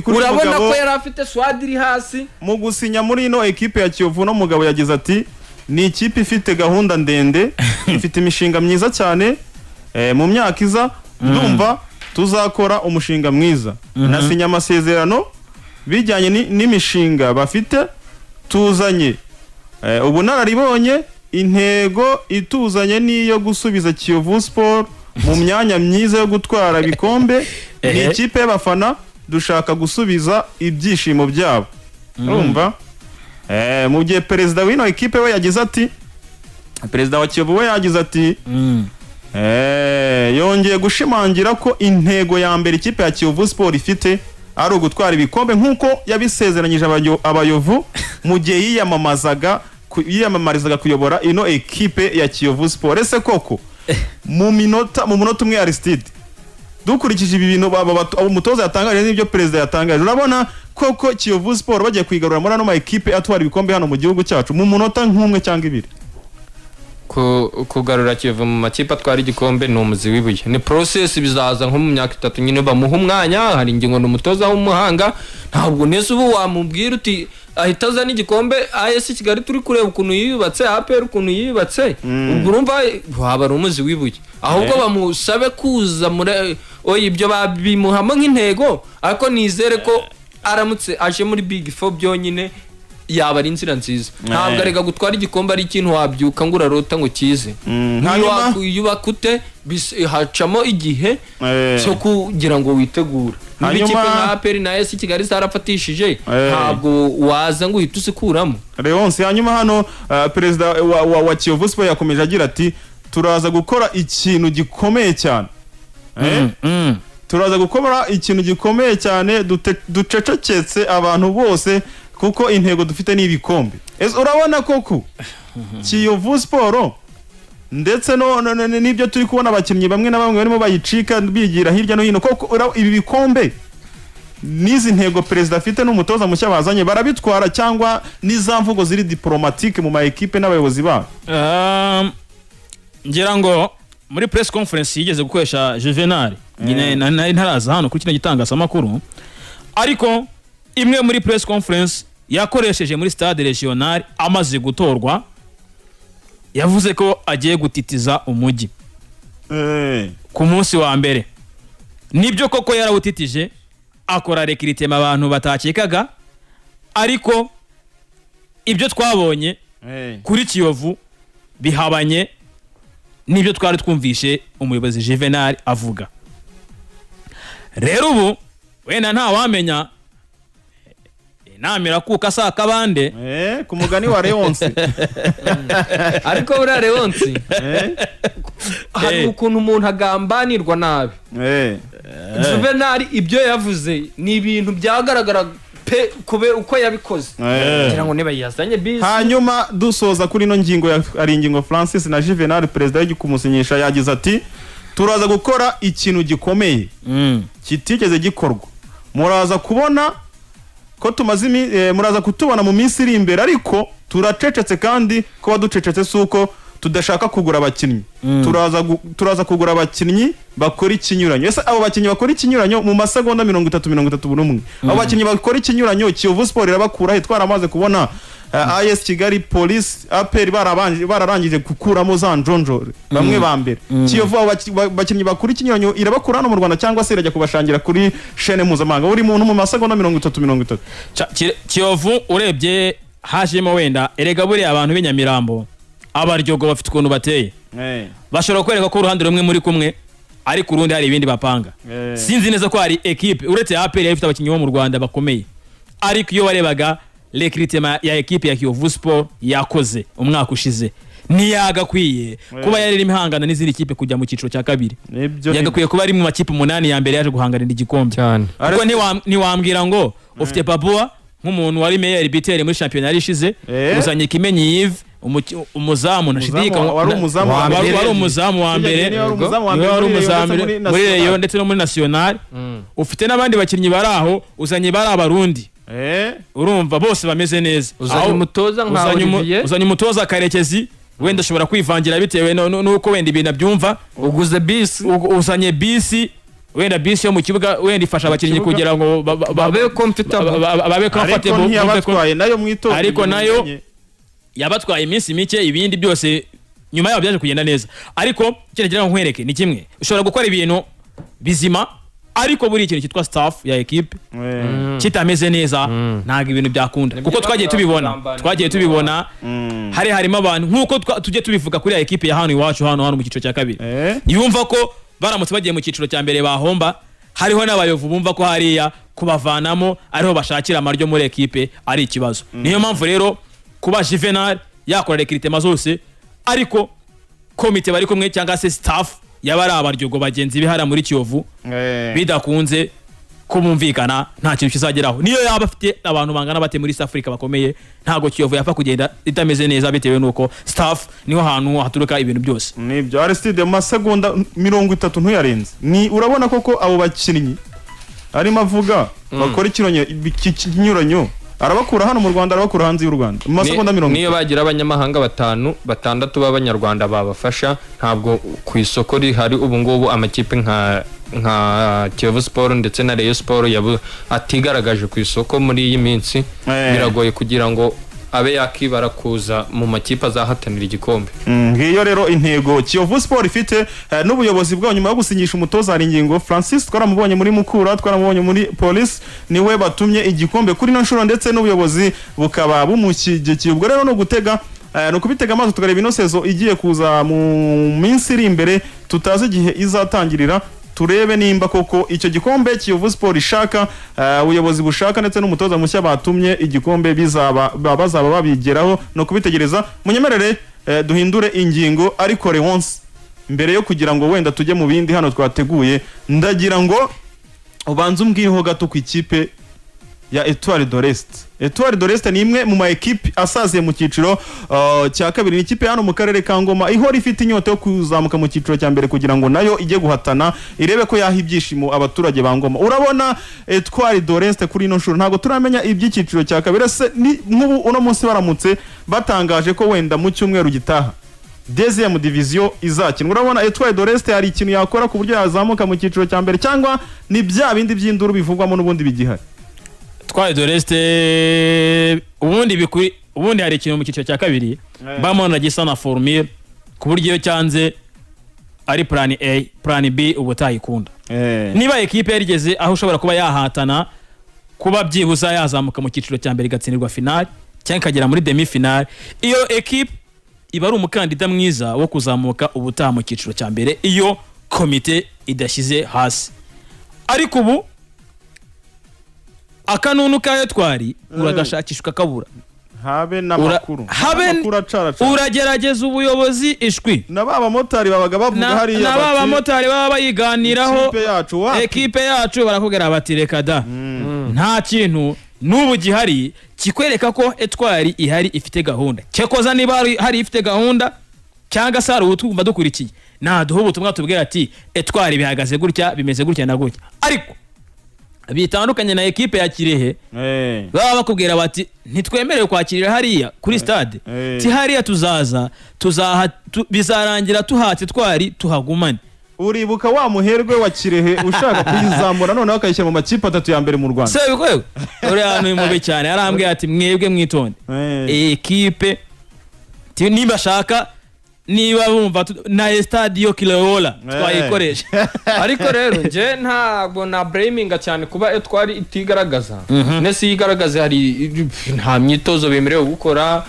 urabona ko yari afite swad iri hasi mu gusinya muri ino ekipe ya Kiyovu. No mugabo yagize ati ni ikipe ifite gahunda ndende ifite imishinga myiza cyane mu myaka iza ndumva tuzakora umushinga mwiza nasinya amasezerano bijyanye n'imishinga bafite tuzanye ubunararibonye intego ituzanye niyo gusubiza Kiyovu Sport mu myanya myiza yo gutwara ibikombe ni ikipe y'abafana dushaka gusubiza ibyishimo byabo urumva mu gihe perezida w'ino ekipe we yagize ati perezida wa Kiyovu we yagize ati yongeye gushimangira ko intego ya mbere ikipe ya Kiyovu Sport ifite ari ugutwara ibikombe nk'uko yabisezeranyije abayovu mu gihe yiyamamarizaga kuyobora ino ekipe ya Kiyovu Sport. Ese koko mu munota umwe Aristide dukurikije ibi bintu umutoza yatangaje n'ibyo perezida yatangaje urabona koko Kiyovu Sport bagiye kwigarura muri ano ekipe atwara ibikombe hano mu gihugu cyacu mu munota nk'umwe cyangwa ibiri? Kugarura Kiyovu mu makipe atwara igikombe ni umuzi w'ibuye, ni process bizaza nko mu myaka 3 nyine bamuha umwanya. Hari ingingo n'umutoza w'umuhanga, ntabwo nese ubu wamubwira uti ahita azana igikombe AS Kigali turi kureba ukuntu yiyubatse APR ukuntu yiyubatse ubwo urumva waba ari umuzi w'ibuye, ahubwo bamusabe kuza muri ibyo babimuhamo nk'intego, ariko nizere ko aramutse aje muri Big 4 byonyine yaba ari inzira nziza. Ntabwo arega gutwara igikombe ari ikintu wabyuka ngo urarota ngo kize. Yubaka ute hacamo igihe cyo kugira ngo witegure. N'ikipe nka APR na AS Kigali zarafatishije ntabwo waza ngo uhite usikuramo. Leonce hanyuma hano perezida wa Kiyovu Sport yakomeje agira ati turaza gukora ikintu gikomeye cyane. Turaza gukora ikintu gikomeye cyane duceceketse abantu bose kuko intego dufite n'ibikombe. Urabona koko Kiyovu Sport ndetse n'ibyo turi kubona abakinnyi bamwe na bamwe barimo bayicika bigira hirya no hino koko ibi bikombe nizi ntego perezida afite n'umutoza mushya bazanye barabitwara cyangwa n'izamvugo ziri diplomatique mu ma equipe n'abayobozi babo? Ngira ngo muri press conference yigeze gukoresha Juvenal nyine nari ntaraza hano kuri kino gitangazamakuru, ariko imwe muri press conference yakoresheje muri stade regional amaze gutorwa yavuze ko agiye gutitiza umujyi ku munsi wa mbere. Nibyo koko yarawutitije akora recruitment abantu batakekaga, ariko ibyo twabonye kuri Kiyovu bihabanye nibyo twari twumvishe umuyobozi Juvenal avuga. Rero ubu wenda nta wamenya namira kuka saka bande ku mugani wa Leonce ariko ura Leonce hari ukuntu umuntu agambanirwa nabi. Juvenal ibyo yavuze ni ibintu byagaragara pe kube uko yabikoze kugira ngo niba yazanye bisi. Hanyuma dusoza kuri no ngingo ari ingingo Francis na Juvenal perezida y'ikumusinyisha yagize ati turaza gukora ikintu gikomeye kitigeze gikorwa, muraza kubona ko muraza kutubona mu minsi iri imbere, ariko turacecetse kandi ko baducecetse suko tudashaka kugura abakinnyi. Turaza kugura abakinnyi bakora ikinyuranyo. Ese abo bakinnyi bakora ikinyuranyo mu masegonda 30 abo bakinnyi bakora ikinyuranyo Kiyovu Sport irabakura he? Twaramaze kubona AS Kigali Police APR bararangije gukuramo za njonjore bamwe ba mbere. Kiyovu bakinnyi bakora ikinyuranyo irabakura hano mu Rwanda cyangwa se irajya kubashangira kuri chaîne mpuzamahanga buri muntu mu masegonda 30. Kiyovu urebye hajemo wenda erega buri abantu b'inyamirambo abaryogo bafite ukuntu bateye bashobora kwereka ko uruhande rumwe muri kumwe ariko urundi hari ibindi bapanga. Sinzi neza ko hari equipe uretse APR ifite abakinnyi bo mu Rwanda bakomeye, ariko iyo warebaga recruitment ya equipe ya Kiyovu Sport yakoze umwaka ushize ntiyagakwiye kuba yari imihangana n'izindi kipe kujya mu cyiciro cya kabiri. Yagakwiye kuba ari mu makipe 8 ya mbere yaje guhanganira igikombe. Kuko ntiwambwira ngo ufite Babua nk'umuntu wari meilleur buteur muri championnat ishize, uzanye Kimenyi Yves umuzamu nashidika wari umuzamu wa mbere muri Rayon ndetse no muri National. Ufite n'abandi bakinnyi baraho uzanye bari abarundi urumva bose bameze neza. Uzanye umutoza nka Olivier, uzanye umutoza Karekezi wenda ashobora kwivangira bitewe nuko wenda ibintu byumva. Uguze bisi, uzanye bisi wenda bisi yo mu kibuga wenda ifasha abakinnyi kugira ngo babe comfortable, ariko nayo yabatwaye iminsi mike, ibindi byose nyuma yaho byaje kugenda neza ariko kene kigira nkwereke ni kimwe ushobora gukora ibintu bizima ariko buri ikintu cyitwa staff ya equipe kitameze neza ntago ibintu byakunda kuko twagiye tubibona harimo abantu nkuko tujye tubivuga kuri ya equipe ya hano iwacu hano mu cyiciro cya kabiri yumva ko baramutse bagiye mu cyiciro cya mbere bahomba hariho n'abayovu bumva ko hariya kubavanamo ariho bashakira amaryo muri equipe ari ikibazo niyo mpamvu rero kuba Juvenal yakora recruitment zose ariko komite bari kumwe cyangwa se staff yabari abaryogo bagenzi bihara muri Kiyovu bidakunze kumumvikana nta kintu kizageraho niyo yaba afite abantu bangana bate muri South Africa bakomeye ntago Kiyovu yapfa kugenda itameze neza bitewe nuko staff niho hantu haturuka ibintu byose nibyo Aristide mu masegonda 30 ntuyarenze ni urabona koko abo bakinnyi arimo avuga bakora ikinyuranyo arabakura hano mu Rwanda arabakura hanze y'u Rwanda mu masegonda 30 niyo bagira abanyamahanga batandatu b'abanyarwanda babafasha ntabwo ku isoko rihari ubu ngubu amakipe nka Kiyovu Sport ndetse na Rayon Sport atigaragaje ku isoko muri iyi minsi biragoye kugira ngo abe yakibara kuza mu makipe azahatanira igikombe ngiyo rero intego Kiyovu Sport ifite n'ubuyobozi bwa nyuma yo gusinyisha umutoza hari ingingo Francis twaramubonye muri Mukura twaramubonye muri Police niwe batumye igikombe kuri no nshuro ndetse n'ubuyobozi bukaba bumushyigikiye ubwo rero no gutega no kubitega amaso tukareba ino sezo igiye kuza mu minsi iri imbere tutazi igihe izatangirira turebe nimba koko icyo gikombe Kiyovu Sport ishaka ubuyobozi bushaka ndetse n'umutoza mushya batumye igikombe bazaba babigeraho no kubitegereza munyemerere duhindure ingingo ariko Leonce mbere yo kugira ngo wenda tujye mu bindi hano twateguye ndagira ngo ubanze umbwireho gato ku ikipe ya Etoile de l'Est. Etoile de l'Est ni imwe mu ma equipe asaziye mu cyiciro cya kabiri ni ikipe hano mu karere ka Ngoma ihora ifite inyota yo kuzamuka mu cyiciro cya mbere kugira ngo nayo ijye guhatana irebe ko yaha ibyishimo abaturage ba Ngoma urabona Etoile de l'Est kuri ino nshuro ntago turamenya iby'ikiciro cya kabiri se nk'ubu uno munsi baramutse batangaje ko wenda mu cyumweru gitaha deuxième division izakina urabona Etoile de l'Est hari ikintu yakora ku buryo yazamuka mu cyiciro cya mbere cyangwa ni bya bindi by'induru bivugwamo n'ubundi bigihari Etoile de l'Est ubundi hari ikintu mu cyiciro cya kabiri bamona gisa na formule ku buryo iyo cyanze ari plan A plan B ubutayikunda niba equipe yarigeze aho ushobora kuba yahatana kuba byibuza yazamuka mu cyiciro cya mbere gatsinirwa final cyangwa kagera muri demi final iyo equipe iba ari umukandida mwiza wo kuzamuka ubutaha mu cyiciro cya mbere iyo komite idashyize hasi ariko ubu akanunu kayo twari uragashakishwa kabura habe n'amakuru uragerageza ubuyobozi ishwi nababa motari babaga bavuga hariya nababa motari baba bayiganiraho equipe yacu barakubwira bati reka da nta kintu n'ubu gihari kikwereka ko Etoile ihari ifite gahunda cyekoza niba hari ifite gahunda cyangwa se hari ubutumwa dukurikiye naduho ubutumwa tubwira ati Etoile bihagaze gutya bimeze gutya na gutya ariko bitandukanye na equipe ya Kirehe baba bakubwira bati ntitwemerewe kwakirira hariya kuri stade ti hariya bizarangira tuhatse twari tuhagumane uribuka wa muherwe wa Kirehe ushaka kuyizamura none akayishyira mu makipe atatu ya mbere mu Rwanda se bikwewe uri hano mubi cyane arambwiye ati mwebwe mwitonde equipe niba shaka niba bumva na stadio Kileola twayikoresha ariko rero nje ntabwo na blaminga cyane kuba Etoile itigaragaza nese yigaragaza hari nta myitozo bemerewe gukora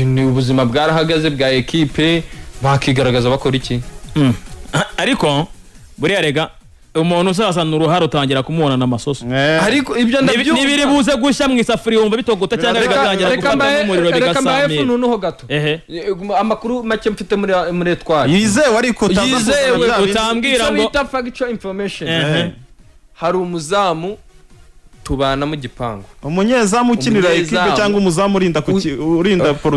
ni ubuzima bwarahagaze bwa equipe bakigaragaza bakora iki ariko buriya rega umuntu uzasana uruhara utangira kumubona n'amasoso ariko ibyo ndabyumva nibiri buze gushya mu isafuriya wumva bitogota cyangwa bigatangira gufata n'umuriro bigasamira reka nunuho gato amakuru make mfite muri Etoile yizewe ariko utambwira ngo bita factual information hari umuzamu tubana mu gipangu umunyezamu ukinira equipe cyangwa umuzamu urinda porutaye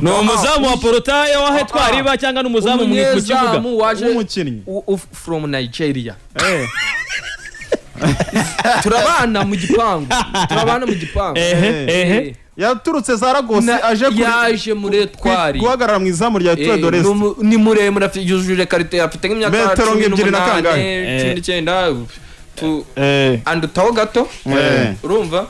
no umuzamu wa porutaye wa Etoile iba cyangwa n'umuzamu mu kibuga umukinnyi from Nigeria turabana mu gipangu yaturutse za Lagos yaje muri Etoile guhagarara mu izamu rya Etoile de l'Est ni muremure yujuje karite afite nk'imyaka 19 andutaho gato urumva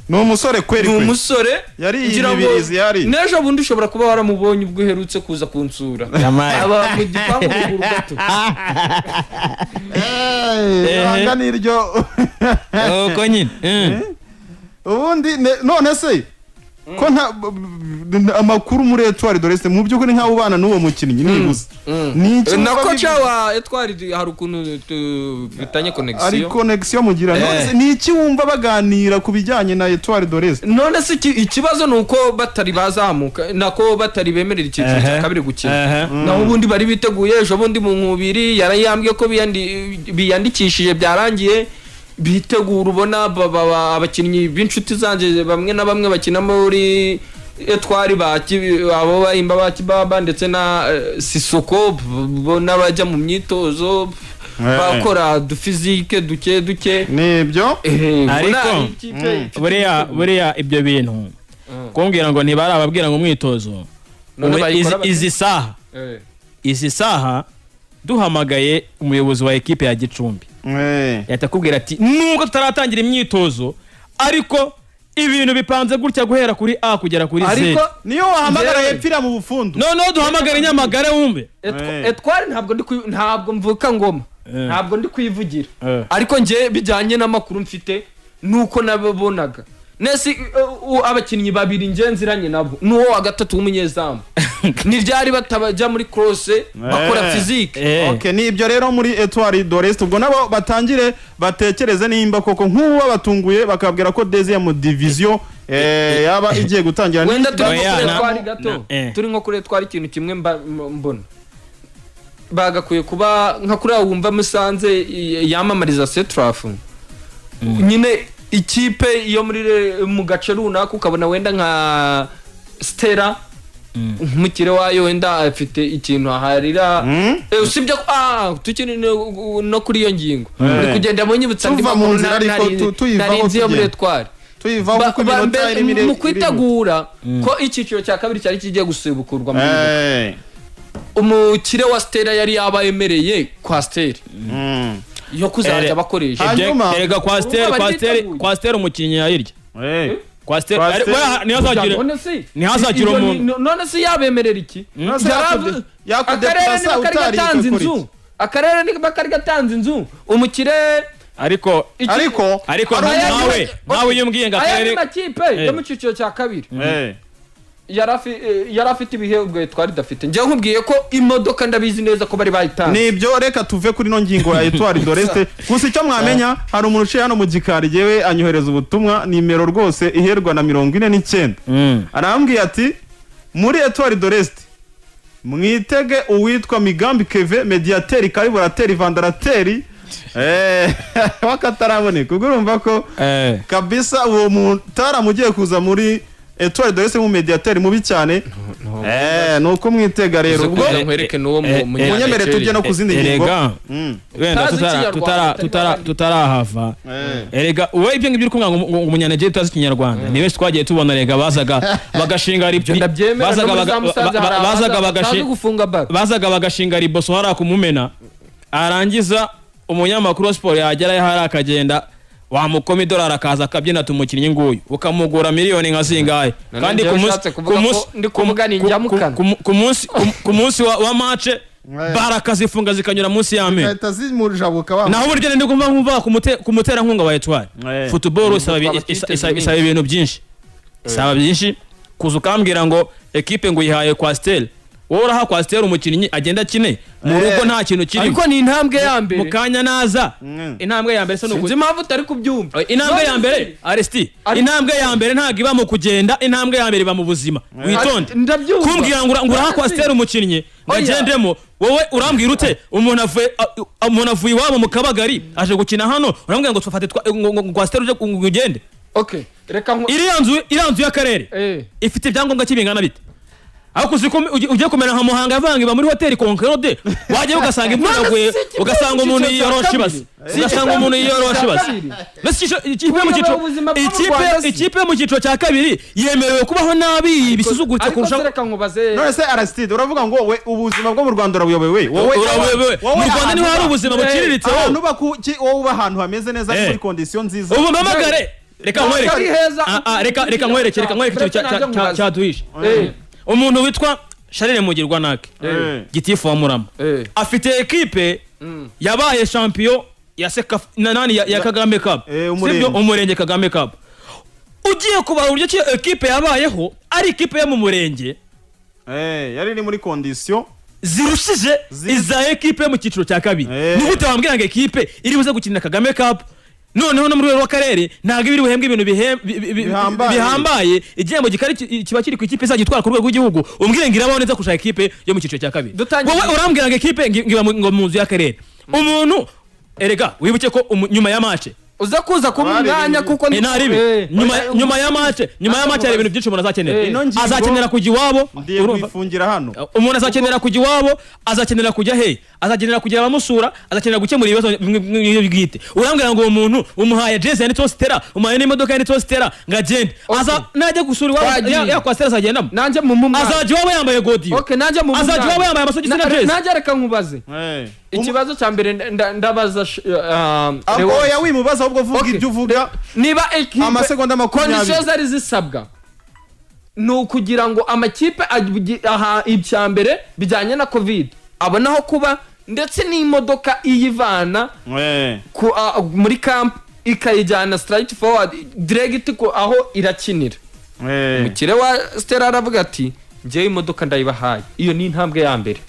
ni umusore kweri ni kweri umusore yari kugira ngo imibirizi yari n'ejo bundi ushobora kuba waramubonye ubwo uherutse kuza kunsura aba mu gipangu ruguru gato ihanga niryo uko nyine ubundi none se ko nta amakuru muri Etoile de l'Est mu by'ukuri nkaho ubana n'uwo mukinnyi nibuze ni iki na kocha wa Etoile hari ukuntu bitanye connection ari connection mugira none ni iki wumva baganira ku bijyanye na Etoile de l'Est none se ikibazo nuko batari bazamuka nako batari bemerera icyiciro cya kabiri gukina naho ubundi bari biteguye ejo bundi mu nkubiri yarayambye ko biyandikishije byarangiye bitegura ubona abakinnyi b'inshuti zanje bamwe na bamwe bakina muri Etoile abo bahimba ba Kibaba ndetse na Sisoko n'abajya mu myitozo bakora du physique duke nibyo ariko buriya ibyo bintu kumbwira ngo ntibarababwira ngo umwitozo izi saha duhamagaye umuyobozi wa ekipe ya Gicumbi yahita akubwira ati nubwo tutaratangira imyitozo ariko ibintu bipanze gutya guhera kuri A kugera kuri Z ariko niyo wahamagara yepfira mu bufundu no duhamagara Nyamagare wumve Etoile ntabwo mvuka ngoma ntabwo ndi kwivugira ariko nje bijyanye n'amakuru mfite nuko nabonaga nese abakinnyi babiri ngenziranye nabo nuwo wa gatatu w'umunyezamu niryari batabajya muri cross bakora physique okay nibyo rero muri Etoile de l'Est ubwo nabo batangire batekereze nimba koko nk'uwo batunguye bakabwira ko deuxième division yaba igiye gutangira wenda turi nko kuri Etoile ikintu kimwe mbona bagakuye kuba nka kuri wumva Musanze yamamariza Setraf nyine ikipe iyo muri mu gace runaka ukabona wenda nka Stella umukire wayo wenda afite ikintu aharira usibye tukiri no kuri iyo ngingo uri kugenda mu nyibutsa ndi mu nzira ariko tuyivaho muri Etoile tuyivaho ku minota iri mu kwitegura ko icyiciro cya kabiri cyari kigiye gusebukurwa mu umukire wa Stella yari yabayemereye kwa Stella yo kuzajya bakoresha erega kwa Stella umukinnyi yayirya kwa Stella ntihazagire umuntu none se yabemerera iki akarere kari gatanze inzu umukire ariko nawe iyo mbwiye ngo akarere makipe yo mu cyiciro cya kabiri yari afite ibihebwe twari dafite njye nkubwiye ko imodoka ndabizi neza ko bari bayitanze nibyo reka tuve kuri no ngingo ya Etoile de l'Est gusa icyo mwamenya hari umuntu uciye hano mu gikari yewe anyohereza ubutumwa nimero rwose iherwa na 49 arambwiye ati muri Etoile de l'Est mwitege uwitwa Migambi Keve mediateur Kariborateri Vandarateri wakataraboneka ubwo urumva ko kabisa uwo mutara mugiye kuza muri Etoile de l'Est mu mediateur mubi cyane nuko mwitega rero ubwo nkwereke nuwo munyemere tujye no kuzindi ngingo wenda tutarahava erega uwe ibyo ngibyo urukumwa ngo umunyanege utazi Kinyarwanda ni wese twagiye tubona rega bazaga bagashinga riboso hari kumumena arangiza umunyamakuru wa sport yagera hari akagenda wamukoma $1 akaza akabyina tumukinnyi nguyu ukamugura miliyoni nka zingahe kandi ku munsi wa match baraka zifunga zikanyura munsi y'ame naho buryo ndi kumva kumutera nkunga wa Etoile football isaba ibintu byinshi kuza ukambwira ngo equipe ngo yihaye kwa Stella wowe uraha kwa Stella umukinnyi agenda kine mu rugo nta kintu kiri ariko ni intambwe ya mbere mukanya naza intambwe ya mbere se nuko impamvu utari kubyumva intambwe ya mbere Aresti intambwe ya mbere ntago iba mu kugenda intambwe ya mbere iba mu buzima witonde kumbwira ngo uraha kwa Stella umukinnyi ngagendemo wowe urambwira ute umuntu avuye iwabo mu Kabagari aje gukina hano urambwira ngo tufate kwa Stella ugende okay reka iranzu y'akarere ifite ibyangombwa kibingana bite ako ugiye kumera nka Muhanga yavangiba muri hoteli Concorde waje ugasanga imvuraguye ugasanga umuntu yiyorosha basi ikipe mu cyiciro cya kabiri yemerewe kubaho nabi bisuzugurutse kurusha none se Aristide uravuga ngo we ubuzima bwo mu Rwanda urabuyobewe wowe mu Rwanda niho hari ubuzima buciriritse wowe uba ahantu hameze neza muri condition nziza ubu mpamagare reka nkwereke ikintu cyaduhishe. Umuntu witwa Charles Mugirwanake gitifu wa Murama afite ekipe yabaye champion ya Sekafa nani ya Kagame Cup, sibyo umurenge Kagame Cup. Ugiye kuba uburyo ki ekipe yabayeho ari ekipe yo mu murenge yari iri muri condition zirushije iza ekipe mu cyiciro cya kabiri. Nubute wambwira ngo ekipe iri buze gukinira Kagame Cup noneho no mu rwego rw'akarere ntabwo ibiri buhembwe ibintu bihambaye, igihembo kiba kiri ku ikipe izajya itwara ku rwego rw'igihugu, umbwire ngo irabaho neza kurusha ekipe yo mu cyiciro cya kabiri. Wowe urambwira ngo ekipe ngiba mu nzu y'akarere. Umuntu erega wibuke ko nyuma ya match uza kuza kumwanya kuko ni nyuma ya match hari ibintu byinshi umuntu azakenera kujya iwabo. Umuntu azakenera kujya iwabo, azakenera kujya he, azakenera kugira abamusura, azakenera gukemura ibibazo bwite. Urambwira ngo uwo muntu umuhaye jezi ya Stella, umuhaye n'imodoka ya Stella ngagende, najya gusura iwabo ya kwa Stella azagendamo, nanjye mu azajya iwabo yambaye godiyo, azajya iwabo yambaye amasogisi na jezi. Nanjye reka nkubaze ikibazo cya mbere ndabaza oya wimubaza ahubwo vuga ibyo uvuga. Niba ekipe amasegonda 20 conditions zari zisabwa no kugira ngo amakipe aha ibya mbere bijyanye na covid abonaho kuba ndetse n'imodoka iyivana muri camp ikayijyana straight forward direct ko aho irakinira. Mukire wa Stella aravuga ati ngiye imodoka ndayibahaye, iyo ni intambwe ya mbere.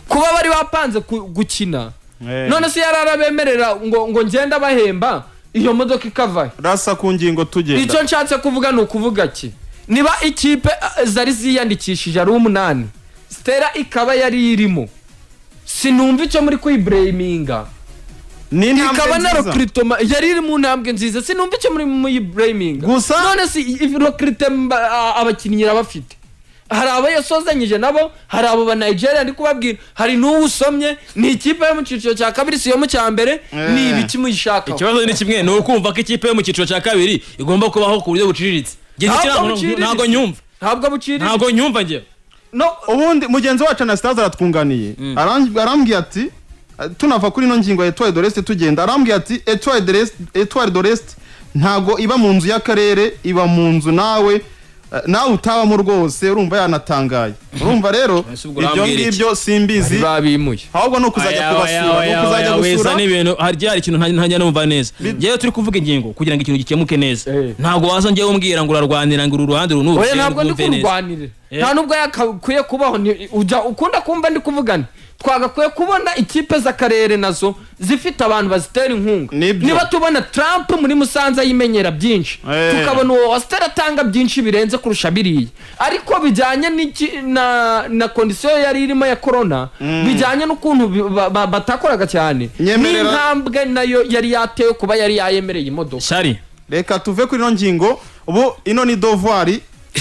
Kuba bari bapanze gukina none se yararabemerera ngo ngenda bahemba iyo modoka ikavaye rasa ku ngingo tugenda. Icyo nshatse kuvuga ni ukuvuga ki niba ikipe zari ziyandikishije ari 8 Stella ikaba yari irimo, sinumva icyo muri kuyiblaminga ikaba na recruitment yari iri mu ntambwe nziza, sinumva icyo muri blaming gusa. None si recruitment abakinnyi bafite hari abo yasozanyije nabo, hari abo ba Nigeria ndi kubabwira, hari n'uwusomye ni ikipe yo mu cyiciro cya kabiri si yo mu cya mbere. Ni ibiki muyishaka? Ikibazo ni kimwe, ni ukumva ko ikipe yo mu cyiciro cya kabiri igomba kubaho ku buryo buciriritse. Ntabwo nyumva, ntabwo buciriritse, ntabwo nyumva njye. No, ubundi mugenzi wacu Anastase aratwunganiye arambwiye ati tunava kuri no ngingo ya Etoile de l'Est tugenda, arambwiye ati Etoile de l'Est ntago iba mu nzu y'akarere, iba mu nzu nawe utabamo rwose. Urumva yanatangaye. Urumva rero ibyo ngibyo simbizi babimuye ahubwo no kuzajya kubasura, no kuzajya gusura n'ibintu. Hari ikintu ntajya numva neza ngewe turi kuvuga ingingo kugira ngo ikintu gikemuke neza. Ntabwo waza ngewe umbwira ngo urarwanira ngo uruhande runubu. Oya ntabwo ndi kurwanira, nta nubwo yakwiye kubaho. Ukunda kumva ndi kuvugana twagakwiye kubona ikipe z'akarere nazo zifite abantu bazitera inkunga. Niba tubona Trump muri Musanze yimenyera byinshi, tukabona uwo Stella atanga byinshi birenze kurusha biriya, ariko bijyanye na condition yari irimo ya corona, bijyanye n'ukuntu batakoraga cyane, n'intambwe nayo yari yatewe kuba yari yayemereye imodoka. Shari reka tuve kuri no ngingo. Ubu ino ni devoir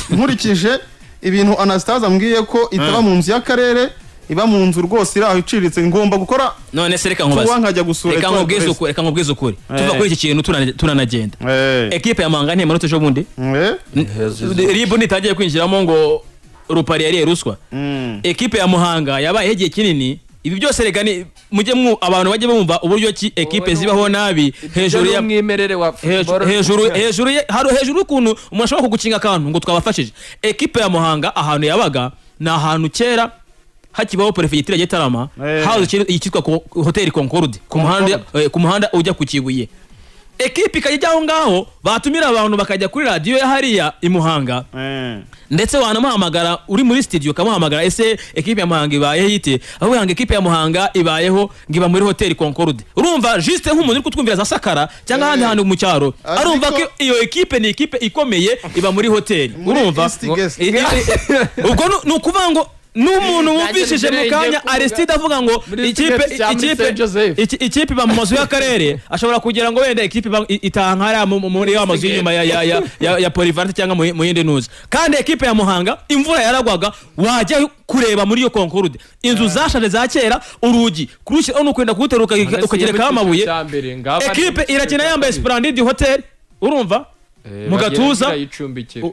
nkurikije ibintu Anastase ambwiye ko itaba mu nzu y'akarere, iba mu nzu rwose iraho iciriritse. Ngomba gukora none se reka nkubaze, nkajya gusura. Reka nkubwize ukuri tuva kuri iki kintu tunanagenda. Ekipe ya Muhanga ntiye manota ejo bundi ribu nitagiye kwinjiramo ngo rupari yari ruswa. Ekipe ya Muhanga yabaye igihe kinini. Ibi byose rega ni mujye abantu bajye bumva uburyo ki ekipe zibaho nabi hejuru ya mwimerere wa hejuru ukuntu umuntu ashobora kugukinga akantu ngo twabafashije. Ekipe ya Muhanga ahantu yabaga na ahantu kera hakibaho prefecture ya Gitarama, hazo ikitwa Hotel Concorde ku muhanda ujya ku Kibuye. Ekipe ikajyaho ngaho batumira abantu bakajya kuri radio ya hariya imuhanga, ndetse wanamuhamagara uri muri studio kamuhamagara ese ekipe ya Muhanga ibaye yite, aho yanga ekipe ya Muhanga ibayeho ngiba muri Hotel Concorde. Urumva juste nk'umuntu uri kutwumvira za Sakara cyangwa handi hantu mu cyaro, arumva ko iyo ekipe ni ekipe ikomeye iba muri hotel. Urumva ubwo nukuvuga ngo n'umuntu wumvishije mu kanya Aristide avuga ngo ikipe ba mu mazu y'akarere ashobora kugira ngo wenda ekipe itankara muri ya mazu y'inyuma ya Polivalente cyangwa mu yindi nuzi. Kandi ekipe ya Muhanga imvura yaragwaga wajya kureba muri iyo Concorde, inzu zashaje za kera, urugi kurusha no kwenda kuteruka ukagereka amabuye. Ekipe irakina yambaye Splendid Hotel, urumva mu gatuza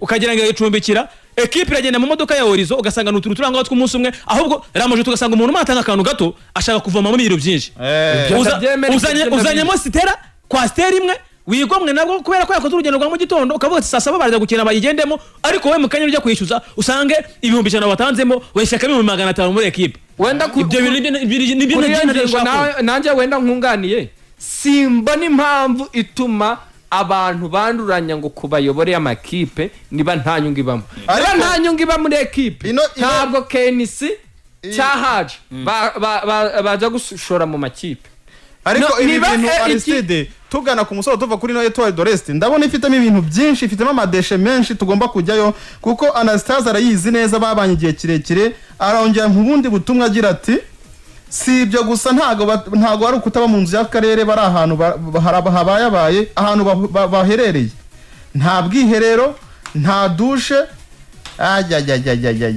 ukagira ngo yicumbikira. Ekipe iragenda mu modoka ya Orizo ugasanga n'utuntu turangaho tw'umunsi umwe, ahubwo ramaje tugasanga umuntu matanga akantu gato ashaka kuvoma mu biro byinshi. Uzanyemo Stella kwa Stella imwe wigomwe nabwo kubera ko yakoze urugendo rwa mu gitondo ukavuga ati saa saba baraza gukina bayigendemo ariko wowe mu kanya ujya kwishyuza usange ibihumbi ijana watanzemo wishyaka ibihumbi 500 muri ekipe wenda ibyo bintu nanjye wenda nkunganiye simba n'impamvu ituma abantu banduranya ngo kubayobore amakipe niba nta nyungu ibamo niba nta nyungu iba muri ekipe ntabwo kenisi cyahaje baza gushora mu makipe ariko ibi bintu Aristide tugana ku musozo tuva kuri no Etoile de l'Est ndabona ifitemo ibintu byinshi ifitemo amadeshe menshi tugomba kujyayo kuko Anastase arayizi neza babanye igihe kirekire arongera mu bundi butumwa agira ati si ibyo gusa ntago ari ukutaba mu nzu y'akarere bari ahantu habaye ahantu baherereye nta bwiherero nta dushe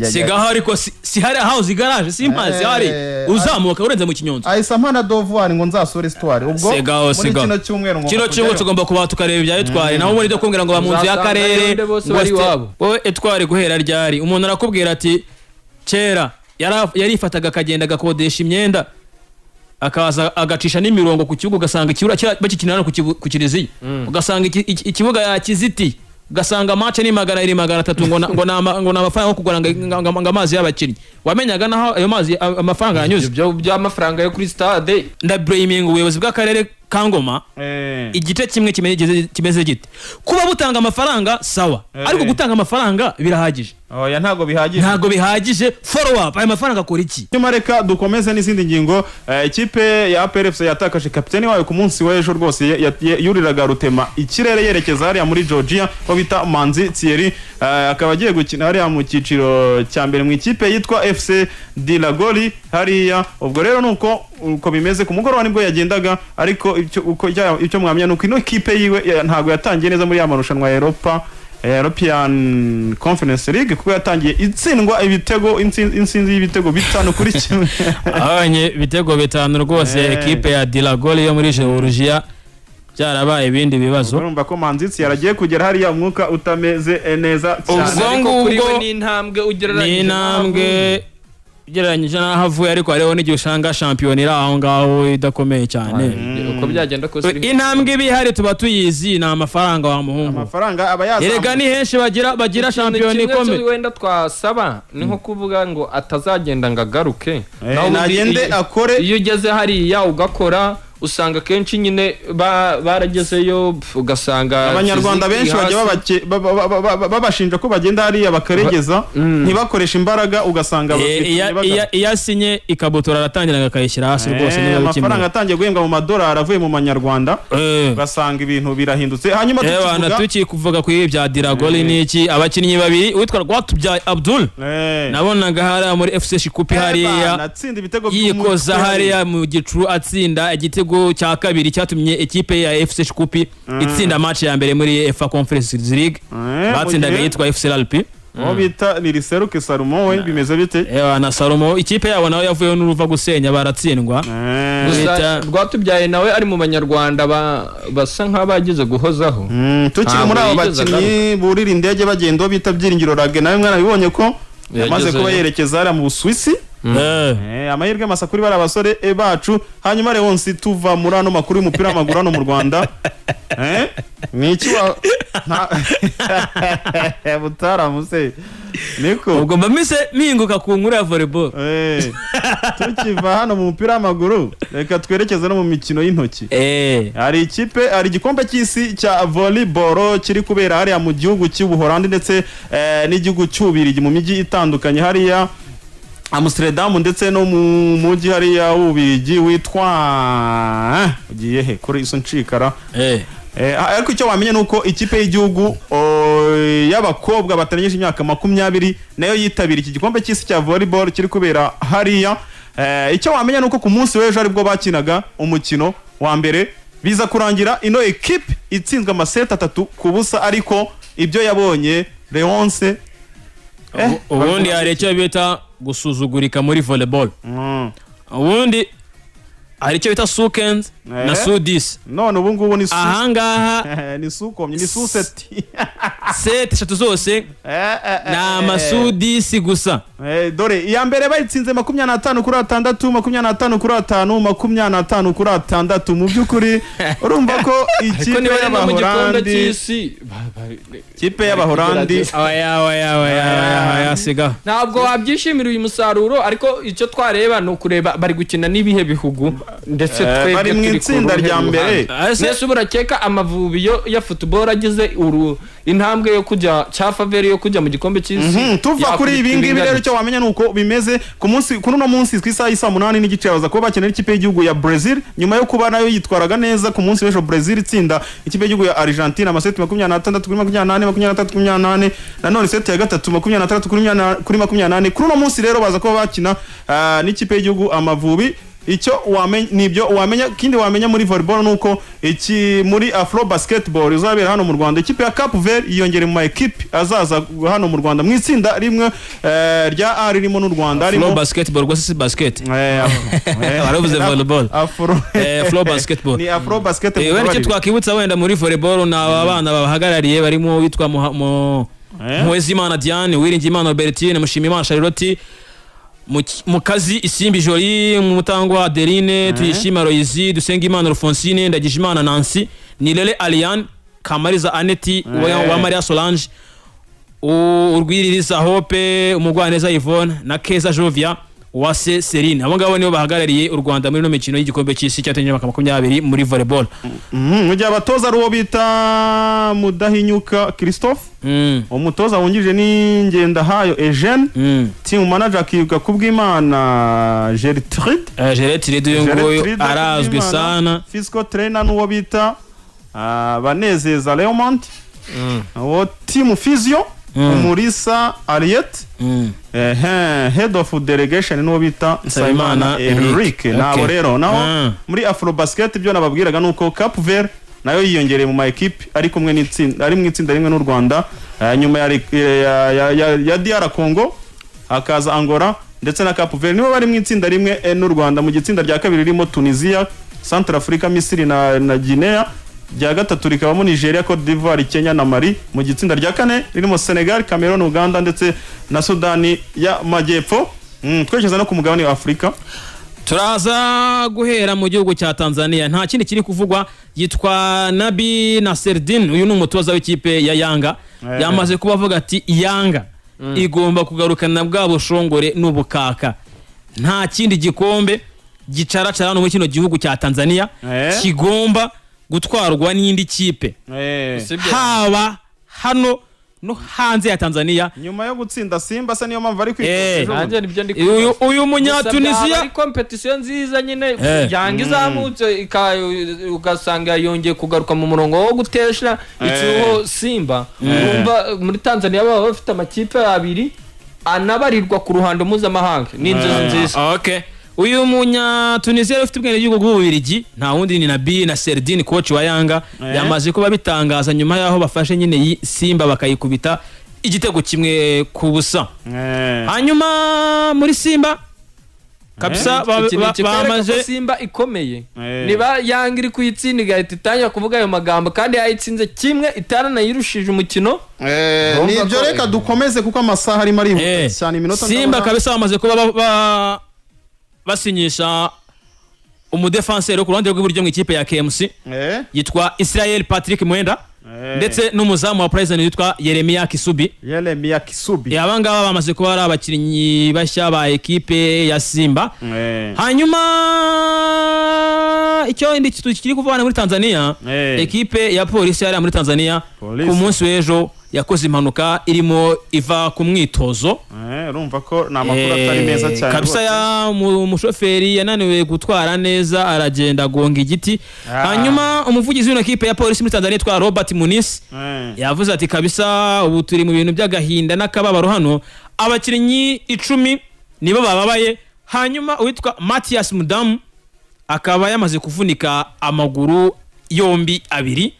sigaho ariko si hari house garage simpazi hari uzamuka urenze mu Kinyonzo ahisa mpana dovoir ngo nzasore histoire ubwo muri kino cyumweru ngo kino cyumweru tugomba kuba tukareba ibya Etware naho muri byo kumbwira ngo ba mu nzu y'akarere wowe Etware guhera ryari umuntu arakubwira ati kera yarifataga akagenda agakodesha imyenda akaza agacisha n'imirongo ku kibuga ugasanga ikibura bakikinana ku kiriziya ugasanga ikibuga yakiziti ugasanga match ni 200-300 ngo n'amafaranga yo kugura ngo amazi y'abakinnyi wamenyaga naho ayo mazi amafaranga yanyuze ibyo by'amafaranga yo kuri stade ndabraming ubuyobozi bw'akarere Kangoma igice kimwe kimeze gite kuba butanga amafaranga sawa ariko gutanga amafaranga birahagije oya ntago bihagije follow up aya mafaranga akora iki nyuma reka dukomeze n'izindi ngingo ikipe ya APRFC yatakaje kapiteni wayo ku munsi w'ejo rwose yuriraga Rutema ikirere yerekeza hariya muri Georgia ko bita Manzi Thierry akaba agiye gukina hariya mu cyiciro cya mbere mu ikipe yitwa FC Dilagoli hariya ubwo rero nuko bimeze ku mugoroba nibwo yagendaga ariko icyo mwamenya nuko ino kipe yiwe ntago yatangiye neza muri ya marushanwa ya European Conference League kuko yatangiye itsindwa ibitego insinzi y'ibitego 5-1 abanye bitego 5 rwose ekipe ya Dilagoli yo muri Georgia byarabaye ibindi bibazo urumva ko Manzitsi yaragiye kugera hariya umwuka utameze neza ubwo ni intambwe ugereranyije ugereranyije n'aho avuye ariko hariho n'igihe usanga shampiyona iri aho ngaho idakomeye cyane uko byagenda kose intambwe ibihari tuba tuyizi ni amafaranga wa muhungu amafaranga aba yazamuka erega ni henshi bagira shampiyona ikomeye wenda twasaba ni nko kuvuga ngo atazagenda ngo agaruke nagende akore iyo ugeze hariya ugakora usanga kenshi nyine baragezeyo ugasanga abanyarwanda benshi bajya babashinja ko bagenda hariya bakaregeza ntibakoresha imbaraga ugasanga iyasinye ikabutura aratangira akayishyira hasi rwose niba amafaranga atangiye guhembwa mu madolari avuye mu manyarwanda ugasanga ibintu birahindutse hanyuma tukivuga kuri bya Dilagoli n'iki abakinnyi babiri witwa Rwatubyaye Abdul nabonaga hariya muri FC Shikupi hariya yikoza hariya mu gicuru atsinda igitego cya kabiri cyatumye ekipe ya FC Shikupi itsinda match ya mbere muri UEFA Conference League batsindaga yitwa FC Alpi bita Niriseruke Salomo we bimeze bite na Salomo ikipe yabo nawe yavuye n'uruva gusenya baratsindwa Rwatubyaye nawe ari mu banyarwanda basa nk'abagize guhozaho tukiri muri abo bakinnyi burira indege bagenda bita Byiringiro Rage nawe mwana bibonye ko yamaze kuba yerekeza hariya mu Busuwisi amahirwe masa kuri bari abasore bacu hanyuma rero nsi tuva muri ano makuru y'umupira w'amaguru hano mu Rwanda niki butaramuse niko ubwo mbamise mpinguka ku nkuru ya volleyball tukiva hano mu mupira w'amaguru reka twerekeze no mu mikino y'intoki hari igikombe cy'isi cya volleyball kiri kubera hariya mu gihugu cy'Ubuholandi ndetse n'igihugu cy'Ububirigi mu mijyi itandukanye hariya Amsterdam ndetse no mu mujyi hariya w'Ububirigi witwa ugiye he kuri iso ncikara ariko icyo wamenye nuko ikipe y'igihugu y'abakobwa batarengeje imyaka 20 nayo yitabira iki gikombe cy'isi cya volleyball kiri kubera hariya icyo wamenye nuko ku munsi w'ejo aribwo bakinaga umukino wa mbere biza kurangira ino equipe itsinzwe amaseti 3-0 ariko ibyo yabonye Leonce ubundi hari icyo bita gusuzugurika muri volleyball ubundi hari icyo bita Sukens na Sudis none ubu ngubu ni ahangaha ni Sukomye ni Suseti set eshatu zose ni amasudisi gusa. Dore iya mbere bayitsinze 25-6, 25-5, 25-6 mu by'ukuri urumva ko ikipe y'Abahorandi kipe y'Abahorandi siga ntabwo wabyishimira uyu musaruro, ariko icyo twareba ni ukureba bari gukina n'ibihe bihugu ndetse twebwe bari mu itsinda rya mbere. Nese uburakeka Amavubi ya football agize intambwe yo kujya cya faveri yo kujya mu gikombe cy'isi. Tuva kuri ibi ngibi rero cyo wamenya nuko bimeze ku munsi kuri no munsi twisa 8 n'igice baza kuba bakenera ikipe y'igihugu ya Brazil nyuma yo kuba nayo yitwaraga neza ku munsi w'ejo. Brazil itsinda ikipe y'igihugu ya Argentina amaseti 26-28 nanone seti ya gatatu 26-28 kuri no munsi rero baza kuba bakina n'ikipe y'igihugu Amavubi. Icyo wamenya nibyo wamenya, kindi wamenya muri volleyball nuko iki muri Afro Basketball izabera hano mu Rwanda. Ikipe ya Cap Vert yiyongere mu equipe azaza hano mu Rwanda mu itsinda rimwe rya A ririmo n'u Rwanda harimo Afro Basketball rwose si basket waravuze volleyball Afro Basketball ni Afro Basketball. Icyo twakibutsa wenda muri volleyball na abana babahagarariye barimo witwa Muhezimana Diane, Uwiringiyimana Albertine, Mushimiyimana Charlotte, Mukazi Isimbi Jolie, Mutangwa Adeline, Tuyishima Royizi, Dusengimana Alphonsine, Ndagijimana Nancy, Nirere Aliane, Kamariza Aneti, wa Maria Solange, Urwiririza Hope, Umugwaneza Yvonne na Keza Jovia, Uwase Celine. Abo ngabo nibo bahagarariye u Rwanda muri no mikino y'igikombe cy'isi cyatangiye 2020 muri volleyball. Mujya abatoza ruwo bita Mudahinyuka Christophe, umutoza wungije ni Ngendahayo Eugene, team manager akibuka kubw'Imana Gertrude nguyu arazwi sana, physical trainer nuwo bita Banezeza Leomont, uwo team physio Umurisa Ariette, head of delegation nuwo bita Simana Eric. Nabo rero naho muri Afro Basket byo nababwiraga nuko Cap Vert nayo yiyongereye mu ma equipe ari kumwe n'itsinda ari mu itsinda rimwe n'u Rwanda, nyuma ya DR Congo akaza Angola ndetse na Cap Vert nibo bari mu itsinda rimwe n'u Rwanda. Mu gitsinda rya kabiri ririmo Tunisia, Central Africa, Misiri na Guinea. Rya gatatu rikabamo Nigeria, Cote d'Ivoire, Kenya na Mali. Mu gitsinda rya kane ririmo Senegal, Cameroon, Uganda ndetse na Sudani ya Majyepfo. Twekeza no ku mugabane wa Afrika. Turaza guhera mu gihugu cya Tanzania, nta kindi kiri kuvugwa, yitwa Nabi Nasreddin. Uyu ni umutoza w'ikipe ya Yanga. Yamaze kubavuga ati Yanga igomba kugarukana bwa bushongore n'ubukaka. Nta kindi gikombe gicaracara no mu kino gihugu cya Tanzania kigomba gutwarwa n'indi kipe haba hano no hanze ya Tanzania nyuma yo gutsinda Simba. Se niyo mpamvu ari uyu Munyatunisia ari competition nziza nyine Yanga izamutse ugasanga yongeye kugaruka mu murongo wo gutesha icyuho Simba. Urumva muri Tanzania baba bafite amakipe abiri anabarirwa ku ruhando mpuzamahanga n'inzozi nziza. Okay, uyu Munyatunisia ufite ubwenge bw'igihugu bw'Ububirigi nta wundi ni Nabi Nasreddin, coach wa Yanga. Yamaze kuba bitangaza nyuma yaho bafashe nyine Simba bakayikubita igitego kimwe ku busa. Hanyuma muri Simba kabisa bamaze Simba ikomeye niba Yanga iri kuyitsinda igahita itangira kuvuga ayo magambo kandi yayitsinze kimwe itaranayirishije umukino. Nibyo reka dukomeze kuko amasaha arimo ari cyane iminota. Simba kabisa bamaze kuba basinyisha umudefenseur wo ku ruhande rw'iburyo mu ikipe ya KMC yitwa Israel Patrick Mwenda, ndetse n'umuzamu wa Prison yitwa Yeremia Kisubi. Abangaba bamaze kuba ari abakinnyi bashya ba ekipe ya Simba. Hanyuma icyo indi kiri kuvana muri Tanzania, ekipe ya polisi yari muri Tanzania ku munsi w'ejo yakoze impanuka irimo iva ku mwitozo. Urumva ko na makuru atari meza cyane kabisa. Ya umushoferi yananiwe gutwara neza aragenda gonga igiti. Hanyuma umuvugizi w'ekipe ya polisi muri Tanzania twa Robert Muniz yavuze ati kabisa ubu turi mu bintu by'agahinda n'akababaro hano, abakinnyi 10 nibo bababaye. Hanyuma uwitwa Mathias Mudamu akaba yamaze kuvunika amaguru yombi abiri.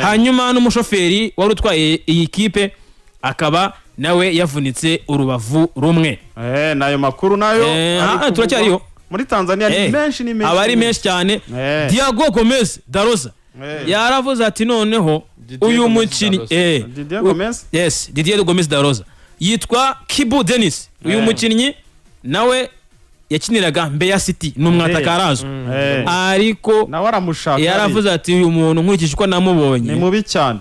Hanyuma n'umushoferi wari utwaye iyi kipe akaba nawe yavunitse urubavu rumwe. Nayo makuru nayo turacyariyo muri Tanzania ni menshi abari menshi cyane. Diego Gomez Darosa yaravuze ati noneho uyu mukinnyi Didier Gomez yes Didier Gomez da Rosa yitwa Kibu Dennis uyu mukinnyi nawe yakiniraga Mbeya City n'umwataka arazwi ariko nawe aramushaka yaravuze ati uyu muntu nkurikije uko namubonye ni mubi cyane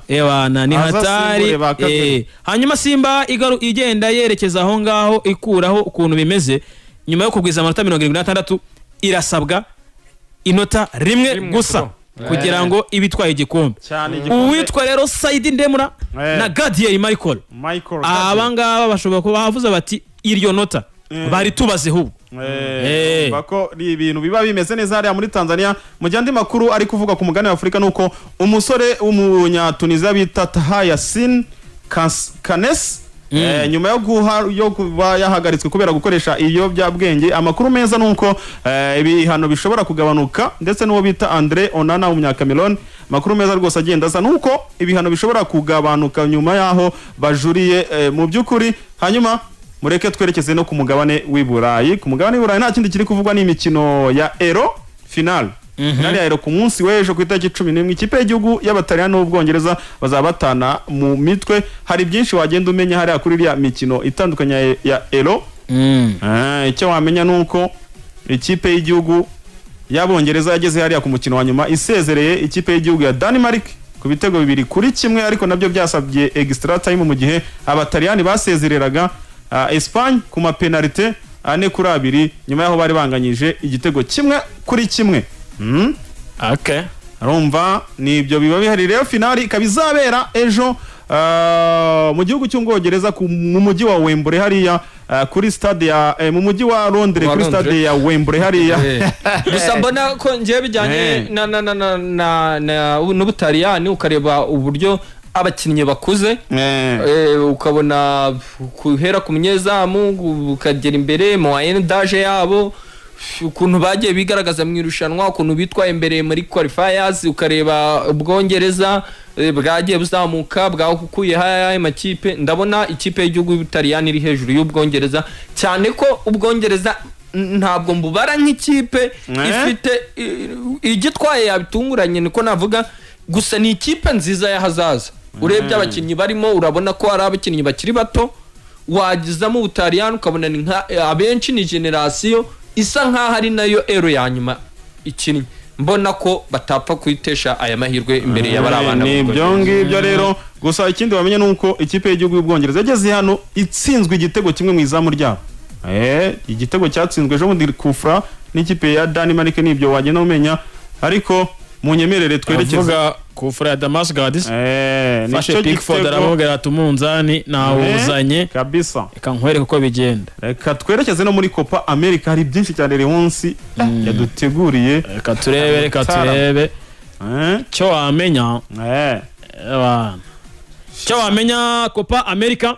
ni hatari hanyuma Simba igenda yerekeza aho ngaho ikuraho ukuntu bimeze nyuma yo kugwiza amanota 76 irasabwa inota rimwe gusa kugira ngo ibitwaye igikombe uwitwa rero Saidi Ndemura na Gadiel Michael abangaba bashobora kuba bavuze bati iryo nota bari tubaze hubwo bako ibintu biba bimeze neza hariya muri Tanzania mu gihe andi makuru ari kuvuga ku mugani wa Afurika nuko umusore w'umunyatuniziya bita Taha Yasin Kanes nyuma yo kuba yahagaritswe kubera gukoresha ibiyobyabwenge amakuru meza nuko ibihano bishobora kugabanuka ndetse n'uwo bita Andre Onana w'umunyakameroni amakuru meza rwose agenda asa nuko ibihano bishobora kugabanuka nyuma yaho bajuriye mu by'ukuri hanyuma mureke twerekeze no ku mugabane w'i Burayi ku mugabane w'i Burayi nta kindi kiri kuvugwa n'imikino ya Euro final finale ya Euro ku munsi w'ejo ku itariki 11 ikipe y'igihugu y'Abataliyani n'Ubwongereza bazabatana mu mitwe hari byinshi wagenda umenya hariya kuri iriya mikino itandukanye ya Euro icyo wamenya nuko ikipe y'igihugu y'Abongereza yageze hariya ku mukino wa nyuma isezereye ikipe y'igihugu ya Denmark ku bitego 2-1 ariko nabyo byasabye extra time mu gihe Abataliyani basezereraga Espagne ku mapenalite 4-2 nyuma yaho bari banganyije igitego 1-1 okay arumva ni ibyo biba bihari rero finali ikabizabera ejo mu gihugu cy'Ubwongereza mu mujyi wa Wembley hariya kuri stade ya mu mujyi wa Londres kuri stade ya Wembley hariya gusa mbona ko ngiye bijyanye n'Ubutaliyani ukareba uburyo abakinnyi bakuze ukabona kuhera ku munyezamu ukagera imbere mu d'âge yabo ukuntu bagiye bigaragaza mu irushanwa ukuntu bitwaye imbere muri qualifiers ukareba Ubwongereza bwagiye buzamuka bwakukuye haya makipe ndabona ikipe y'igihugu y'Ubutaliyani iri hejuru y'Ubwongereza cyane ko Ubwongereza ntabwo mbubara nk'ikipe ifite igitwaye yabitunguranye niko navuga gusa ni ikipe nziza y'ahazaza urebye abakinnyi barimo urabona ko ari abakinnyi bakiri bato wagizamo Ubutaliyani ukabona ni abenshi ni generation isa nkaho ari nayo Euro ya nyuma ikinnye mbona ko batapfa kwitesha aya mahirwe imbere y'abari abana n'ibyo ngibyo rero gusa ikindi wamenye nuko ikipe y'igihugu y'Ubwongereza yageze hano itsinzwe igitego kimwe mu izamu ryabo igitego cyatsinzwe ejo bundi kufra n'ikipe ya Denmark n'ibyo wagenda umenya ariko munyemerere twerekeza kufra ya Damascus fashe Pickford aramubwira ati umunzani nawuzanye kabisa reka nkwereke uko bigenda reka twerekeze no muri Copa America hari byinshi cyane Leonsi yaduteguriye reka turebe cyo wamenya cyo wamenya Copa America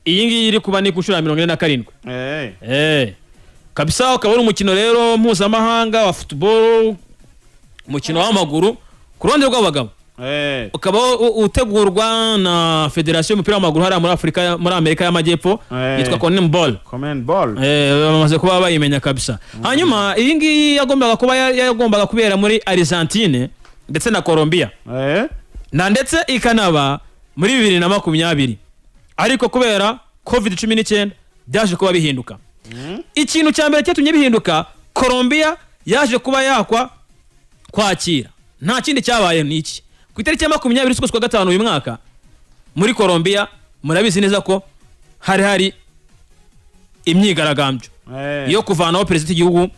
iyi ngiyi iri kuba ni kushura 47 kabisa ukabona umukino rero mpuzamahanga wa football umukino w'amaguru ku ruhande rw'abagabo ukaba utegurwa na Federation y'umupira w'amaguru hariya muri Afrika muri Amerika y'Amajyepfo yitwa CONMEBOL bamaze kuba bayimenya kabisa hanyuma iyi ngiyi yagombaga kubera muri Argentine ndetse na Colombia na ndetse ikanaba muri 2020 ariko kubera COVID-19 byaje kuba bihinduka ikintu cya mbere cyatumye bihinduka Colombia yaje kuba yakwa kwakira nta kindi cyabaye n'iki ku itariki ya 20 z'ukwezi kwa gatanu uyu mwaka muri Colombia murabizi neza ko hari imyigaragambyo yo kuvanaho president y'igihugu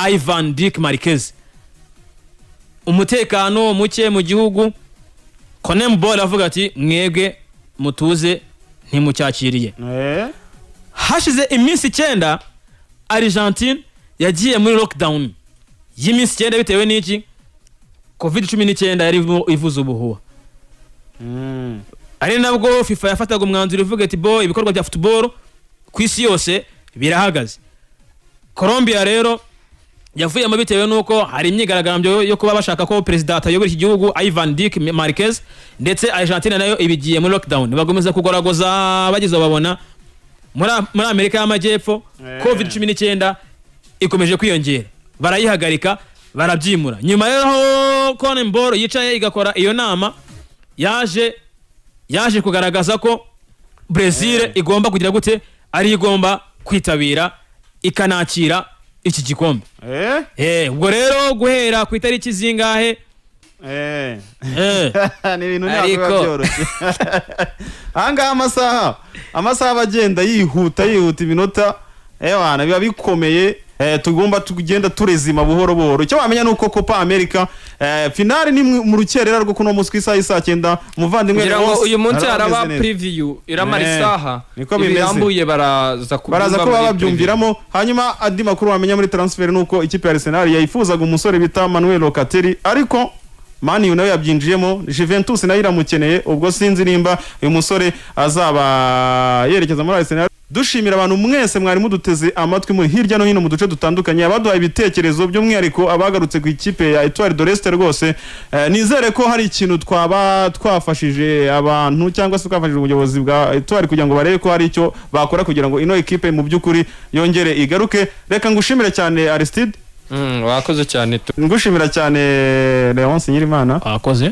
Ivan Duque Marquez umutekano muke mu gihugu CONMEBOL avuga ati mwebwe mutuze ntimucyakiriye hashize iminsi 9 Argentine yagiye muri lockdown y'iminsi 9 bitewe n'iki COVID-19 yari ivuza ubuhuha ari nabwo FIFA yafataga umwanzuro ivuga ati ibikorwa bya football ku isi yose birahagaze Colombia rero yavuyemo bitewe nuko hari imyigaragambyo yo kuba bashaka ko president ayobora iki gihugu Ivan Duque Marquez ndetse Argentina nayo ibigiye muri lockdown bagomeza kugoragoza bagize babona muri Amerika y'Amajyepfo COVID-19 ikomeje kwiyongera barayihagarika barabyimura nyuma rero CONMEBOL yicaye igakora iyo nama yaje kugaragaza ko Brazil igomba kugira gute ari igomba kwitabira ikanakira iki gikombe. Ubwo rero guhera ku itariki zingahe ni ibintu ntabwo byoroshye. Ahangaha amasaha bagenda yihuta iminota biba bikomeye. Tugomba tugenda turezima buhoro buhoro. Icyo wamenya nuko Copa America finale ni mu rukerera rwo kuno munsi kw'isaha isa 9 umuvandimwe kugira ngo uyu munsi araba preview iramara isaha ibirambuye baraza kuba babyumviramo. Hanyuma andi makuru wamenya muri transfer nuko ikipe ya Arsenal yayifuzaga umusore bita Manuel Locatelli ariko Man U nawe yabyinjiyemo. Juventus nayo iramukeneye. Ubwo sinzi nimba uyu musore azaba yerekeza muri Arsenal. Dushimira abantu mwese mwari muduteze amatwi muri hirya no hino mu duce dutandukanye abaduhaye ibitekerezo by'umwihariko abagarutse ku ikipe ya Etoile de l'Est rwose. Nizere ko hari ikintu twafashije abantu cyangwa se twafashije ubuyobozi bwa Etoile kugira ngo barebe ko hari icyo bakora kugira ngo ino equipe mu by'ukuri yongere igaruke. Reka ngushimire cyane Aristide. Wakoze cyane. Ngushimira cyane Leonce Nyirimana. Wakoze.